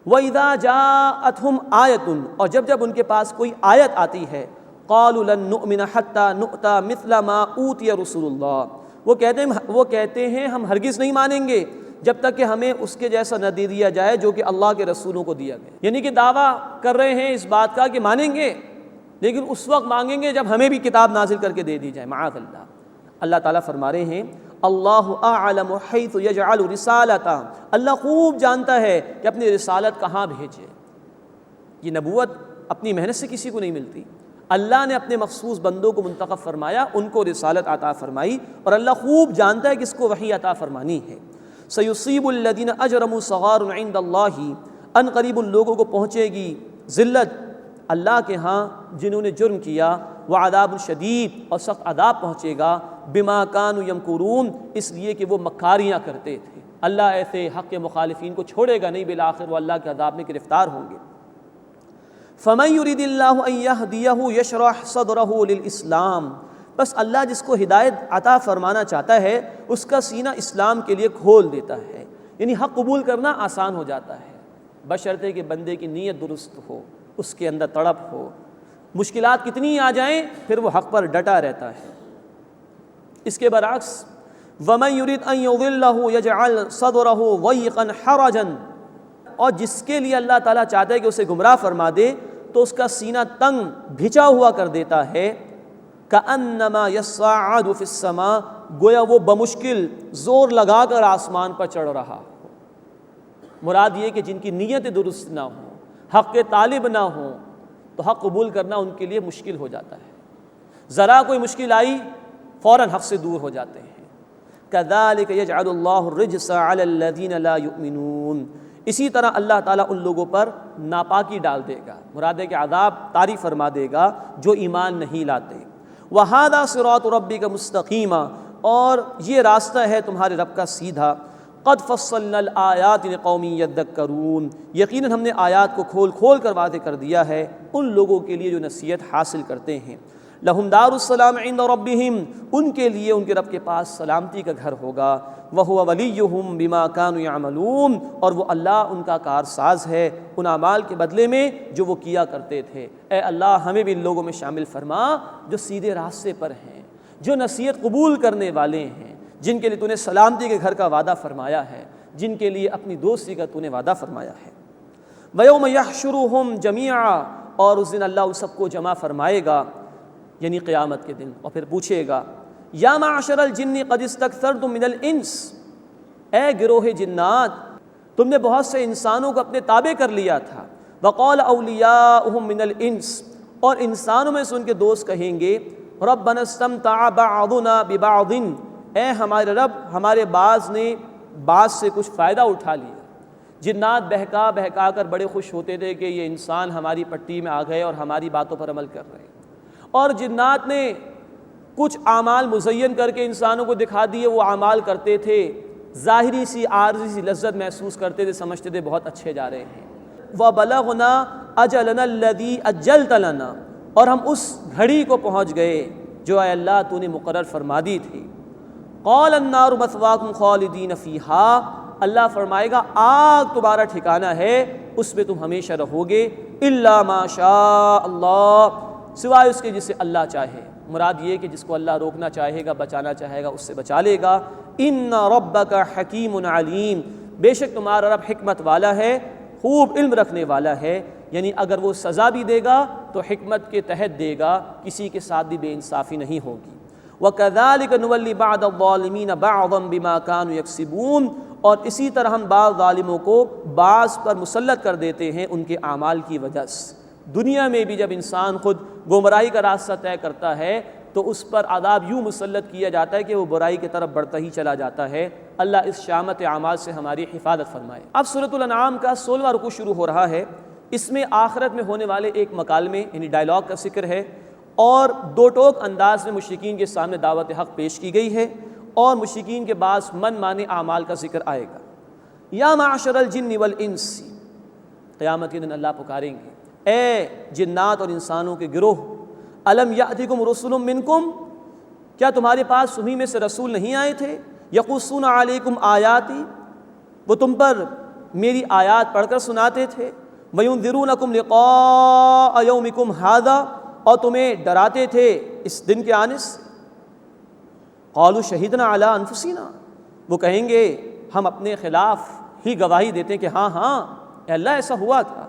وَإِذَا جَاءَتْهُمْ آیَةٌ، اور جب ان کے پاس کوئی آیت آتی ہے، قَالُوا لَن نُؤْمِنَ حَتَّى نُؤْتَى مِثْلَ مَا أُوتِيَ رُسُلُ اللَّهِ، وہ کہتے ہیں ہم ہرگز نہیں مانیں گے جب تک کہ ہمیں اس کے جیسا نہ دے دیا جائے جو کہ اللہ کے رسولوں کو دیا گیا. یعنی کہ دعویٰ کر رہے ہیں اس بات کا کہ مانیں گے، لیکن اس وقت مانگیں گے جب ہمیں بھی کتاب نازل کر کے دے دی جائے. معاذ اللہ. اللہ تعالیٰ فرما رہے ہیں اللہ اعلم حیث یجعل رسالتہ، اللہ خوب جانتا ہے کہ اپنی رسالت کہاں بھیجے. یہ نبوت اپنی محنت سے کسی کو نہیں ملتی، اللہ نے اپنے مخصوص بندوں کو منتخب فرمایا، ان کو رسالت عطا فرمائی، اور اللہ خوب جانتا ہے کس کو وحی عطا فرمانی ہے. سیصیب الذین اجرموا صغار عند اللہ، ان قریب ان لوگوں کو پہنچے گی ذلت اللہ کے ہاں جنہوں نے جرم کیا، وعذاب شدید، اور سخت عذاب پہنچے گا، بما کانوا یمکرون، اس لیے کہ وہ مکاریاں کرتے تھے. اللہ ایسے حق کے مخالفین کو چھوڑے گا نہیں، بالآخر وہ اللہ کے عذاب میں گرفتار ہوں گے. فمن یرید اللہ ان یہدیہ یشرح صدرہ للاسلام، بس اللہ جس کو ہدایت عطا فرمانا چاہتا ہے اس کا سینہ اسلام کے لیے کھول دیتا ہے. یعنی حق قبول کرنا آسان ہو جاتا ہے، بشرطے کہ بندے کی نیت درست ہو، اس کے اندر تڑپ ہو. مشکلات کتنی آ جائیں پھر وہ حق پر ڈٹا رہتا ہے. اس کے برعکس وَمَن يُرِدْ أَن يُضِلَّهُ يَجْعَلْ صَدْرَهُ ضَيِّقًا حَرَجًا، اور جس کے لیے اللہ تعالیٰ چاہتا ہے کہ اسے گمراہ فرما دے تو اس کا سینہ تنگ بھچا ہوا کر دیتا ہے. كَأَنَّمَا يَصَّعَّدُ فِي السَّمَاءِ، گویا وہ بمشکل زور لگا کر آسمان پر چڑھ رہا. مراد یہ کہ جن کی نیت درست نہ ہو، حق کے طالب نہ ہوں، تو حق قبول کرنا ان کے لیے مشکل ہو جاتا ہے. ذرا کوئی مشکل آئی فوراً حق سے دور ہو جاتے ہیں. كَذَلِكَ يَجْعَلُ اللَّهُ الرِّجْسَ عَلَى الَّذِينَ لَا يُؤْمِنُونَ، اسی طرح اللہ تعالیٰ ان لوگوں پر ناپاکی ڈال دے گا، مراد ہے کہ عذاب طاری فرما دے گا جو ایمان نہیں لاتے. وَهَذَا صِرَاطُ رَبِّكَ مُسْتَقِيمًا، اور یہ راستہ ہے تمہارے رب کا سیدھا. قَدْ فَصَّلْنَا الْآيَاتِ لِقَوْمٍ يَذَّكَّرُونَ، یقیناً ہم نے آیات کو کھول کھول کر واضح کر دیا ہے ان لوگوں کے لیے جو نصیحت حاصل کرتے ہیں. لہم دار السلام عند ربہم، ان کے لیے ان کے رب کے پاس سلامتی کا گھر ہوگا. وہو ولیہم بما کانوا یعملون، اور وہ اللہ ان کا کارساز ہے ان اعمال کے بدلے میں جو وہ کیا کرتے تھے. اے اللہ ہمیں بھی ان لوگوں میں شامل فرما جو سیدھے راستے پر ہیں، جو نصیحت قبول کرنے والے ہیں، جن کے لیے تو نے سلامتی کے گھر کا وعدہ فرمایا ہے، جن کے لیے اپنی دوستی کا تو نے وعدہ فرمایا ہے. وَيَوْمَ يَحْشُرُهُمْ جَمِيعًا، اور اس دن اللہ ان سب کو جمع فرمائے گا، یعنی قیامت کے دن، اور پھر پوچھے گا یا معشر الجن قد استکثرتم من الانس، اے گروہ جنات تم نے بہت سے انسانوں کو اپنے تابع کر لیا تھا. وقال اولیاؤہم من الانس، اور انسانوں میں سے ان کے دوست کہیں گے ربنا استمتع بعضنا ببعض، اے ہمارے رب ہمارے بعض نے بعض سے کچھ فائدہ اٹھا لیا. جنات بہکا بہکا کر بڑے خوش ہوتے تھے کہ یہ انسان ہماری پٹی میں آ گئے اور ہماری باتوں پر عمل کر رہے ہیں، اور جنات نے کچھ اعمال مزین کر کے انسانوں کو دکھا دیے، وہ اعمال کرتے تھے، ظاہری سی عارضی سی لذت محسوس کرتے تھے، سمجھتے تھے بہت اچھے جا رہے ہیں. وَبَلَغْنَا أَجَلَنَا الَّذِي أَجَّلْتَ لَنَا، اور ہم اس گھڑی کو پہنچ گئے جو اے اللہ تو نے مقرر فرما دی تھی. قَالَ النَّارُ مَثْوَاكُمْ خَالِدِينَ فِيهَا، اللہ فرمائے گا آگ تمہارا ٹھکانہ ہے، اس میں تم ہمیشہ رہو گے. إِلَّا مَا شَاءَ اللَّهُ، سوائے اس کے جسے اللہ چاہے. مراد یہ کہ جس کو اللہ روکنا چاہے گا، بچانا چاہے گا، اس سے بچا لے گا. ان ربک حکیم علیم، بے شک تمہارا رب حکمت والا ہے، خوب علم رکھنے والا ہے. یعنی اگر وہ سزا بھی دے گا تو حکمت کے تحت دے گا، کسی کے ساتھ بھی بے انصافی نہیں ہوگی. وَكَذَلِكَ نُوَلِّي بَعْضَ الظَّالِمِينَ بَعْضًا بِمَا كَانُوا يَكْسِبُونَ، اور اسی طرح ہم بعض ظالموں کو بعض پر مسلط کر دیتے ہیں ان کے اعمال کی وجہ سے. دنیا میں بھی جب انسان خود گمراہی کا راستہ طے کرتا ہے تو اس پر عذاب یوں مسلط کیا جاتا ہے کہ وہ برائی کی طرف بڑھتا ہی چلا جاتا ہے. اللہ اس شامت اعمال سے ہماری حفاظت فرمائے. اب سورۃ الانعام کا 16واں رکوع شروع ہو رہا ہے. اس میں آخرت میں ہونے والے ایک مکالمے یعنی ڈائلاگ کا ذکر ہے، اور دو ٹوک انداز میں مشرکین کے سامنے دعوت حق پیش کی گئی ہے، اور مشرکین کے بعض من مانے اعمال کا ذکر آئے گا. یا معشر الجن والانس، قیامت کے دن اللہ پکاریں گے اے جنات اور انسانوں کے گروہ، الم یأتکم رسل منکم، کیا تمہارے پاس تمہیں میں سے رسول نہیں آئے تھے؟ یقصون علیکم آیاتی، وہ تم پر میری آیات پڑھ کر سناتے تھے. وینذرونکم لقاء یومکم ھذا، اور تمہیں ڈراتے تھے اس دن کے آنے سے. قالوا شہدنا علی انفسنا، وہ کہیں گے ہم اپنے خلاف ہی گواہی دیتے ہیں کہ ہاں اے اللہ ایسا ہوا تھا۔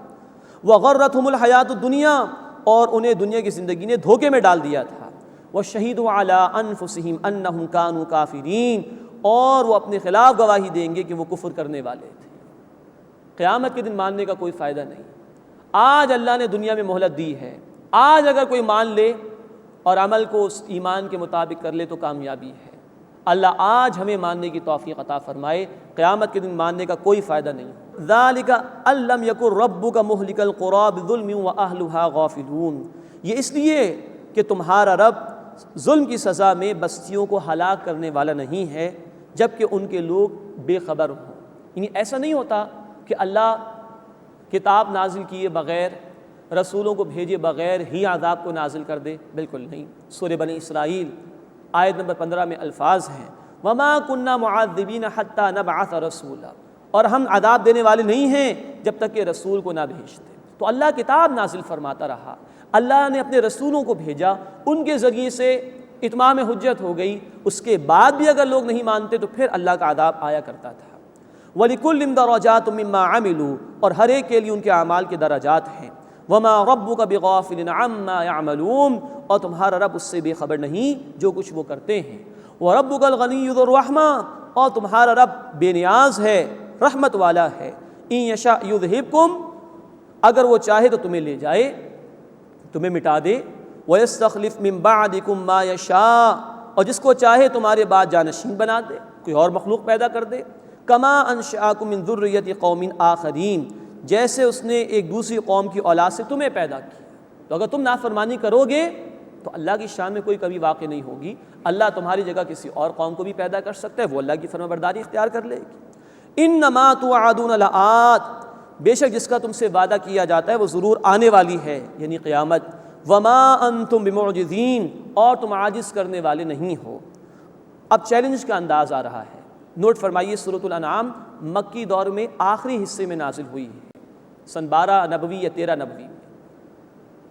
وغرتہم الحیات الدنیا، اور انہیں دنیا کی زندگی نے دھوکے میں ڈال دیا تھا۔ وشہدوا علی انفسہم انہم کانوا کافرین، اور وہ اپنے خلاف گواہی دیں گے کہ وہ کفر کرنے والے تھے۔ قیامت کے دن ماننے کا کوئی فائدہ نہیں۔ آج اللہ نے دنیا میں مہلت دی ہے، آج اگر کوئی مان لے اور عمل کو اس ایمان کے مطابق کر لے تو کامیابی ہے۔ اللہ آج ہمیں ماننے کی توفیق عطا فرمائے، قیامت کے دن ماننے کا کوئی فائدہ نہیں۔ ذالک ان لم یکن ربک مہلک القری بظلم واہلھا غافلون، یہ اس لیے کہ تمہارا رب ظلم کی سزا میں بستیوں کو ہلاک کرنے والا نہیں ہے جبکہ ان کے لوگ بے خبر ہوں۔ یعنی ایسا نہیں ہوتا کہ اللہ کتاب نازل کیے بغیر، رسولوں کو بھیجے بغیر ہی عذاب کو نازل کر دے، بالکل نہیں۔ سورہ بنی اسرائیل آیت نمبر 15 میں الفاظ ہیں وَمَا كُنَّا مُعَذِّبِينَ حَتَّى نَبْعَثَ رَسُولًا، اور ہم عذاب دینے والے نہیں ہیں جب تک کہ رسول کو نہ بھیجتے۔ تو اللہ کتاب نازل فرماتا رہا، اللہ نے اپنے رسولوں کو بھیجا، ان کے ذریعے سے اتمام حجت ہو گئی، اس کے بعد بھی اگر لوگ نہیں مانتے تو پھر اللہ کا عذاب آیا کرتا تھا۔ وَلِكُلٍّ دَرَجَاتٌ مِّمَّا عَمِلُوا، اور ہر ایک کے لیے ان کے اعمال کے درجات ہیں۔ وَمَا رَبُّكَ بِغَافِلٍ عَمَّا يَعْمَلُونَ، اور تمہارا رب اس سے بے خبر نہیں جو کچھ وہ کرتے ہیں۔ وَرَبُّكَ الْغَنِيُّ ذُو الرَّحْمَةِ، اور تمہارا رب بے نیاز ہے، رحمت والا ہے۔ إِن يَشَأْ يُذْهِبْكُمْ، اگر وہ چاہے تو تمہیں لے جائے، تمہیں مٹا دے۔ وَيَسْتَخْلِفْ مِن بَعْدِكُم مَّا يَشَاءُ، اور جس کو چاہے تمہارے بعد جانشین بنا دے، کوئی اور مخلوق پیدا کر دے۔ كَمَا أَنشَأَكُم مِّن ذُرِّيَّةِ قَوْمٍ آخَرِينَ، جیسے اس نے ایک دوسری قوم کی اولاد سے تمہیں پیدا کیا۔ تو اگر تم نافرمانی کرو گے تو اللہ کی شان میں کوئی کمی واقع نہیں ہوگی، اللہ تمہاری جگہ کسی اور قوم کو بھی پیدا کر سکتا ہے، وہ اللہ کی فرمانبرداری اختیار کر لے گی۔ إِنَّمَا تُوعَدُونَ لَآتٍ، بے شک جس کا تم سے وعدہ کیا جاتا ہے وہ ضرور آنے والی ہے، یعنی قیامت۔ وَمَا أَنتُم بِمُعْجِزِينَ، اور تم عاجز کرنے والے نہیں ہو۔ اب چیلنج کا انداز آ رہا ہے۔ نوٹ فرمائیے، سورۃ الانعام مکی دور میں آخری حصے میں نازل ہوئی ہے، سن 12 نبوی یا 13 نبوی میں۔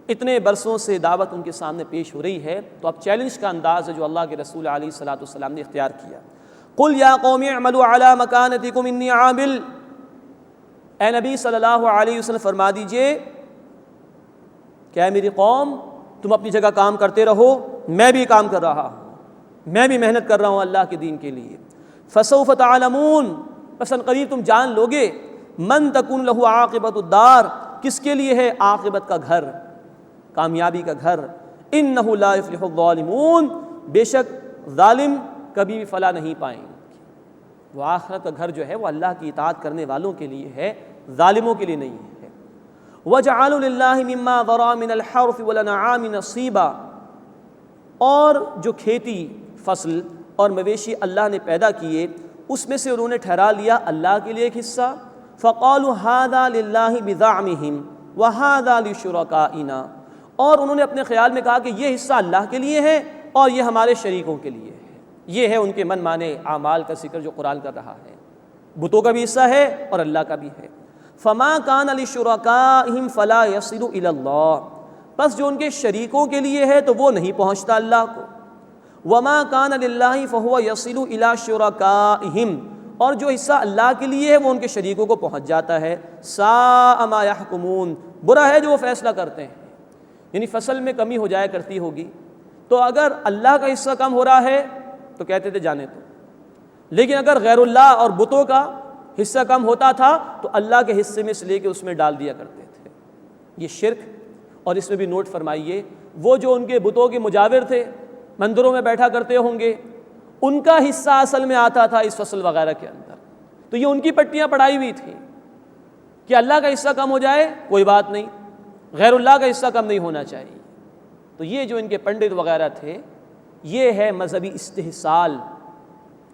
اتنے برسوں سے دعوت ان کے سامنے پیش ہو رہی ہے، تو اب چیلنج کا انداز ہے جو اللہ کے رسول علیہ الصلوۃ والسلام نے اختیار کیا۔ قُلْ يَا قَوْمِ اعْمَلُوا عَلَىٰ مَكَانَتِكُمْ إِنِّي عَامِلٌ، اے نبی صلی اللہ علیہ وسلم فرما دیجئے کہ اے میری قوم، تم اپنی جگہ کام کرتے رہو، میں بھی کام کر رہا ہوں، میں بھی محنت کر رہا ہوں اللہ کے دین کے لیے۔ فَسَوْفَ تَعْلَمُونَ، بس ان قریب تم جان لوگے، مَن تَكُونُ لَهُ عَاقِبَةُ الدَّارِ، کس کے لیے ہے عاقبت کا گھر، کامیابی کا گھر۔ إِنَّهُ لَا يُفْلِحُ الظَّالِمُونَ، بے شک ظالم کبھی بھی فلاح نہیں پائیں گے۔ وہ آخرت کا گھر جو ہے وہ اللہ کی اطاعت کرنے والوں کے لیے ہے، ظالموں کے لیے نہیں ہے۔ وَجَعَلُوا لِلَّهِ مِمَّا ذَرَأَ مِنَ الْحَرْثِ وَالْأَنْعَامِ نَصِيبًا، اور جو کھیتی فصل اور مویشی اللہ نے پیدا کیے اس میں سے انہوں نے ٹھہرا لیا اللہ کے لیے ایک حصہ۔ فَقَالُوا هَذَا لِلَّهِ بِزَعْمِهِمْ وَهَذَا لِشُرَكَائِنَا، اور انہوں نے اپنے خیال میں کہا کہ یہ حصہ اللہ کے لیے ہے اور یہ ہمارے شریکوں کے لیے ہے۔ یہ ہے ان کے من مانے اعمال کا ذکر جو قرآن کر رہا ہے، بتوں کا بھی حصہ ہے اور اللہ کا بھی ہے۔ فَمَا كَانَ لِشُرَكَائِهِمْ فَلَا يَصِلُ إِلَى اللَّهِ، بس جو ان کے شریکوں کے لیے ہے تو وہ نہیں پہنچتا اللہ کو۔ وَمَا كَانَ لِلَّهِ فَهُوَ يَصِلُ إِلَى شُرَكَائِهِمْ، اور جو حصہ اللہ کے لیے ہے وہ ان کے شریکوں کو پہنچ جاتا ہے۔ سَاءَ مَا يَحْكُمُونَ، برا ہے جو وہ فیصلہ کرتے ہیں۔ یعنی فصل میں کمی ہو جایا کرتی ہوگی تو اگر اللہ کا حصہ کم ہو رہا ہے تو کہتے تھے جانے تو، لیکن اگر غیر اللہ اور بتوں کا حصہ کم ہوتا تھا تو اللہ کے حصے میں سے لے کے اس میں ڈال دیا کرتے تھے۔ یہ شرک، اور اس میں بھی نوٹ فرمائیے وہ جو ان کے بتوں کے مجاور تھے، مندروں میں بیٹھا کرتے ہوں گے، ان کا حصہ اصل میں آتا تھا اس فصل وغیرہ کے اندر، تو یہ ان کی پٹیاں پڑھائی ہوئی تھیں کہ اللہ کا حصہ کم ہو جائے کوئی بات نہیں، غیر اللہ کا حصہ کم نہیں ہونا چاہیے۔ تو یہ جو ان کے پنڈت وغیرہ تھے، یہ ہے مذہبی استحصال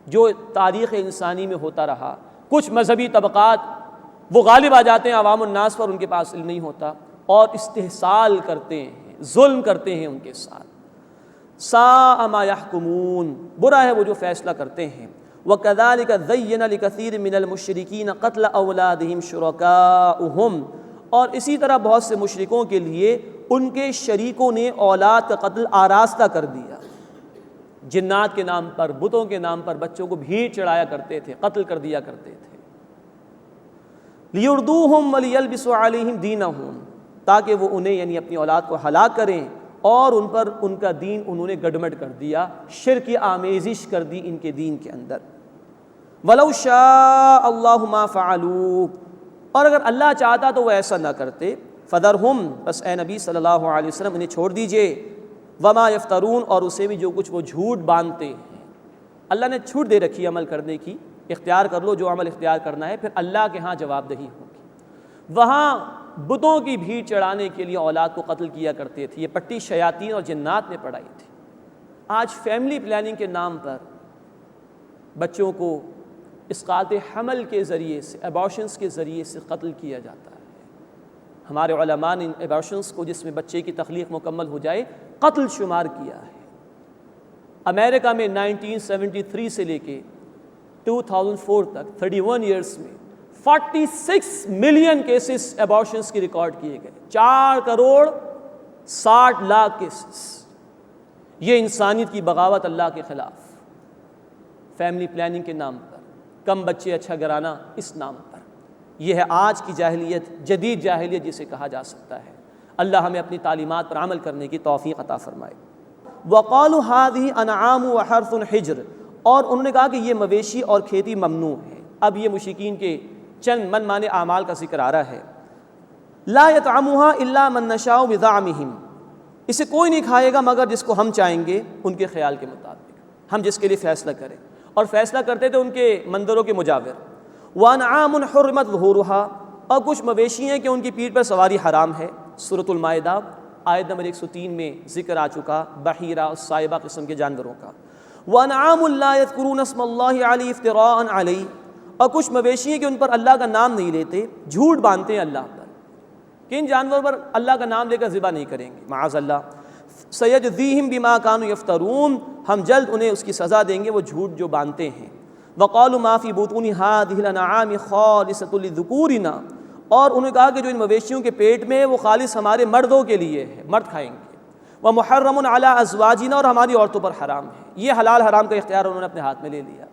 جو تاریخ انسانی میں ہوتا رہا۔ کچھ مذہبی طبقات وہ غالب آ جاتے ہیں عوام الناس پر، ان کے پاس علم نہیں ہوتا اور استحصال کرتے ہیں، ظلم کرتے ہیں ان کے ساتھ۔ ساء ما يحكمون، برا ہے وہ جو فیصلہ کرتے ہیں۔ وَكَذَلِكَ زَيَّنَ لِكَثِيرٍ مِّنَ الْمُشْرِكِينَ قَتْلَ أَوْلَادِهِمْ شُرَكَاؤُهُمْ، اور اسی طرح بہت سے مشرکوں کے لیے ان کے شریکوں نے اولاد کا قتل آراستہ کر دیا۔ جنات کے نام پر، بتوں کے نام پر بچوں کو بھیڑ چڑھایا کرتے تھے، قتل کر دیا کرتے تھے۔ لِيُرْدُوهُمْ وَلِيَلْبِسُوا عَلَيْهِمْ دِينَهُمْ، تاکہ وہ انہیں یعنی اپنی اولاد کو ہلاک کریں اور ان پر ان کا دین انہوں نے گڈمڈ کر دیا، شرک کی آمیزش کر دی ان کے دین کے اندر۔ وَلَوْ شَاءَ اللَّهُ مَا فَعَلُوا، اور اگر اللہ چاہتا تو وہ ایسا نہ کرتے۔ فَذَرْهُمْ، بس اے نبی صلی اللہ علیہ وسلم انہیں چھوڑ دیجئے، وَمَا يَفْتَرُونَ، اور اسے بھی جو کچھ وہ جھوٹ باندھتے ہیں۔ اللہ نے چھوٹ دے رکھی عمل کرنے کی، اختیار کر لو جو عمل اختیار کرنا ہے، پھر اللہ کے ہاں جواب دہی ہوگی۔ وہاں بتوں کی بھیڑ چڑھانے کے لیے اولاد کو قتل کیا کرتے تھے، یہ پٹی شیاطین اور جنات نے پڑھائی تھی۔ آج فیملی پلاننگ کے نام پر بچوں کو اسقاط حمل کے ذریعے سے، ایبارشنز کے ذریعے سے قتل کیا جاتا ہے۔ ہمارے علماء نے ان ایبارشنز کو، جس میں بچے کی تخلیق مکمل ہو جائے، قتل شمار کیا ہے۔ امریکہ میں 1973 سے لے کے 2004 تک 31 ایئرس میں 46 ملین کیسز ایبارشنز کی ریکارڈ کیے گئے، 4 کروڑ 60 لاکھ کیسز۔ یہ انسانیت کی بغاوت اللہ کے خلاف، فیملی پلاننگ کے نام پر، کم بچے اچھا گھرانہ اس نام پر۔ یہ ہے آج کی جاہلیت، جدید جاہلیت جسے کہا جا سکتا ہے۔ اللہ ہمیں اپنی تعلیمات پر عمل کرنے کی توفیق عطا فرمائے۔ وَقَالُوا هَٰذِهِ أَنْعَامُ وَحَرْثٌ حِجْرٌ، اور انہوں نے کہا کہ یہ مویشی اور کھیتی ممنوع ہے۔ اب یہ مشرکین کے چند من مانے اعمال کا ذکر آ رہا ہے۔ لَا يَطْعَمُهَا إِلَّا مَن نَّشَاءُ بِزَعْمِهِمْ، اسے کوئی نہیں کھائے گا مگر جس کو ہم چاہیں گے ان کے خیال کے مطابق، ہم جس کے لیے فیصلہ کریں، اور فیصلہ کرتے تھے ان کے مندروں کے مجاور۔ وَأَنْعَامٌ حُرِّمَتْ ظُهُورُهَا، اور کچھ مویشی ہیں کہ ان کی پیٹھ پر سواری حرام ہے۔ سورۃ المائدہ آیت نمبر 103 میں ذکر آ چکا بحیرہ اور صائبہ قسم کے جانوروں کا۔ وَأَنْعَامٌ لَا يَذْكُرُونَ اسْمَ اللَّهِ عَلَيْهِ افْتِرَاءً عَلَيْهِ، اور کچھ مویشی ہیں کہ ان پر اللہ کا نام نہیں لیتے، جھوٹ باندھتے ہیں اللہ پر، کہ ان جانوروں پر اللہ کا نام لے کر ذبح نہیں کریں گے، معاذ اللہ۔ سَيَجْزِيهِمْ بِمَا كَانُوا يَفْتَرُونَ، ہم جلد انہیں اس کی سزا دیں گے وہ جھوٹ جو باندھتے ہیں۔ وَقَالُوا مَا فِي بُطُونِ هَٰذِهِ الْأَنْعَامِ خَالِصَةٌ لِذُكُورِنَا، اور انہوں نے کہا کہ جو ان مویشیوں کے پیٹ میں وہ خالص ہمارے مردوں کے لیے ہے، مرد کھائیں گے۔ وَمُحَرَّمٌ عَلَىٰ أَزْوَاجِنَا، اور ہماری عورتوں پر حرام ہے۔ یہ حلال حرام کا اختیار انہوں نے اپنے ہاتھ میں لے لیا۔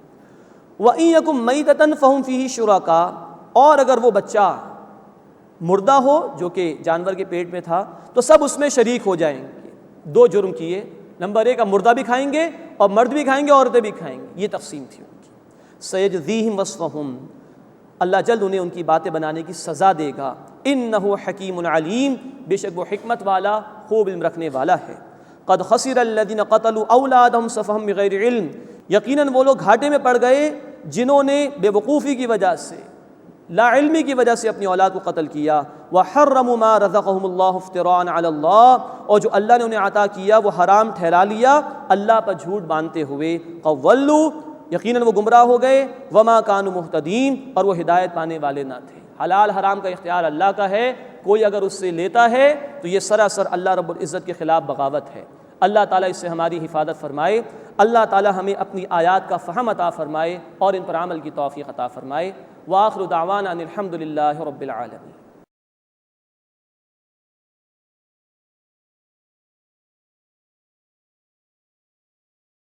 وَإِن يَكُن مَيْتَةً فَهُمْ فِيهِ شُرَكَاء، اور اگر وہ بچہ مردہ ہو جو کہ جانور کے پیٹ میں تھا تو سب اس میں شریک ہو جائیں گے۔ 2 جرم کیے، نمبر 1 مردہ بھی کھائیں گے اور مرد بھی کھائیں گے، عورتیں بھی کھائیں گے، یہ تقسیم تھی ان کی۔ سَيَجْزِيهِمْ وَصْفَهُمْ، اللہ جلد انہیں ان کی باتیں بنانے کی سزا دے گا۔ اِنَّهُ حَكِيمٌ عَلِيمٌ، بے شک وہ حکمت والا، خوب علم رکھنے والا ہے۔ قَدْ خَسِرَ الَّذِينَ قَتَلُوا أَوْلَادَهُمْ سَفَهًا بِغَيْرِ علم، یقیناً وہ لوگ گھاٹے میں پڑ گئے جنہوں نے بے وقوفی کی وجہ سے، لا علمی کی وجہ سے اپنی اولاد کو قتل کیا۔ وَحَرَّمُوا مَا رَزَقَهُمُ اللَّهُ افْتِرَاءً عَلَى اللَّهِ، اور جو اللہ نے انہیں عطا کیا وہ حرام ٹھہرا لیا اللہ پر جھوٹ باندھتے ہوئے۔ قَوَّلُّوا، یقیناً وہ گمراہ ہو گئے۔ وما کانوا مہتدین، اور وہ ہدایت پانے والے نہ تھے۔ حلال حرام کا اختیار اللہ کا ہے، کوئی اگر اس سے لیتا ہے تو یہ سراسر اللہ رب العزت کے خلاف بغاوت ہے۔ اللہ تعالیٰ اس سے ہماری حفاظت فرمائے۔ اللہ تعالیٰ ہمیں اپنی آیات کا فہم عطا فرمائے اور ان پر عمل کی توفیق عطا فرمائے۔ وآخر دعوانا ان الحمد للہ رب العالمین۔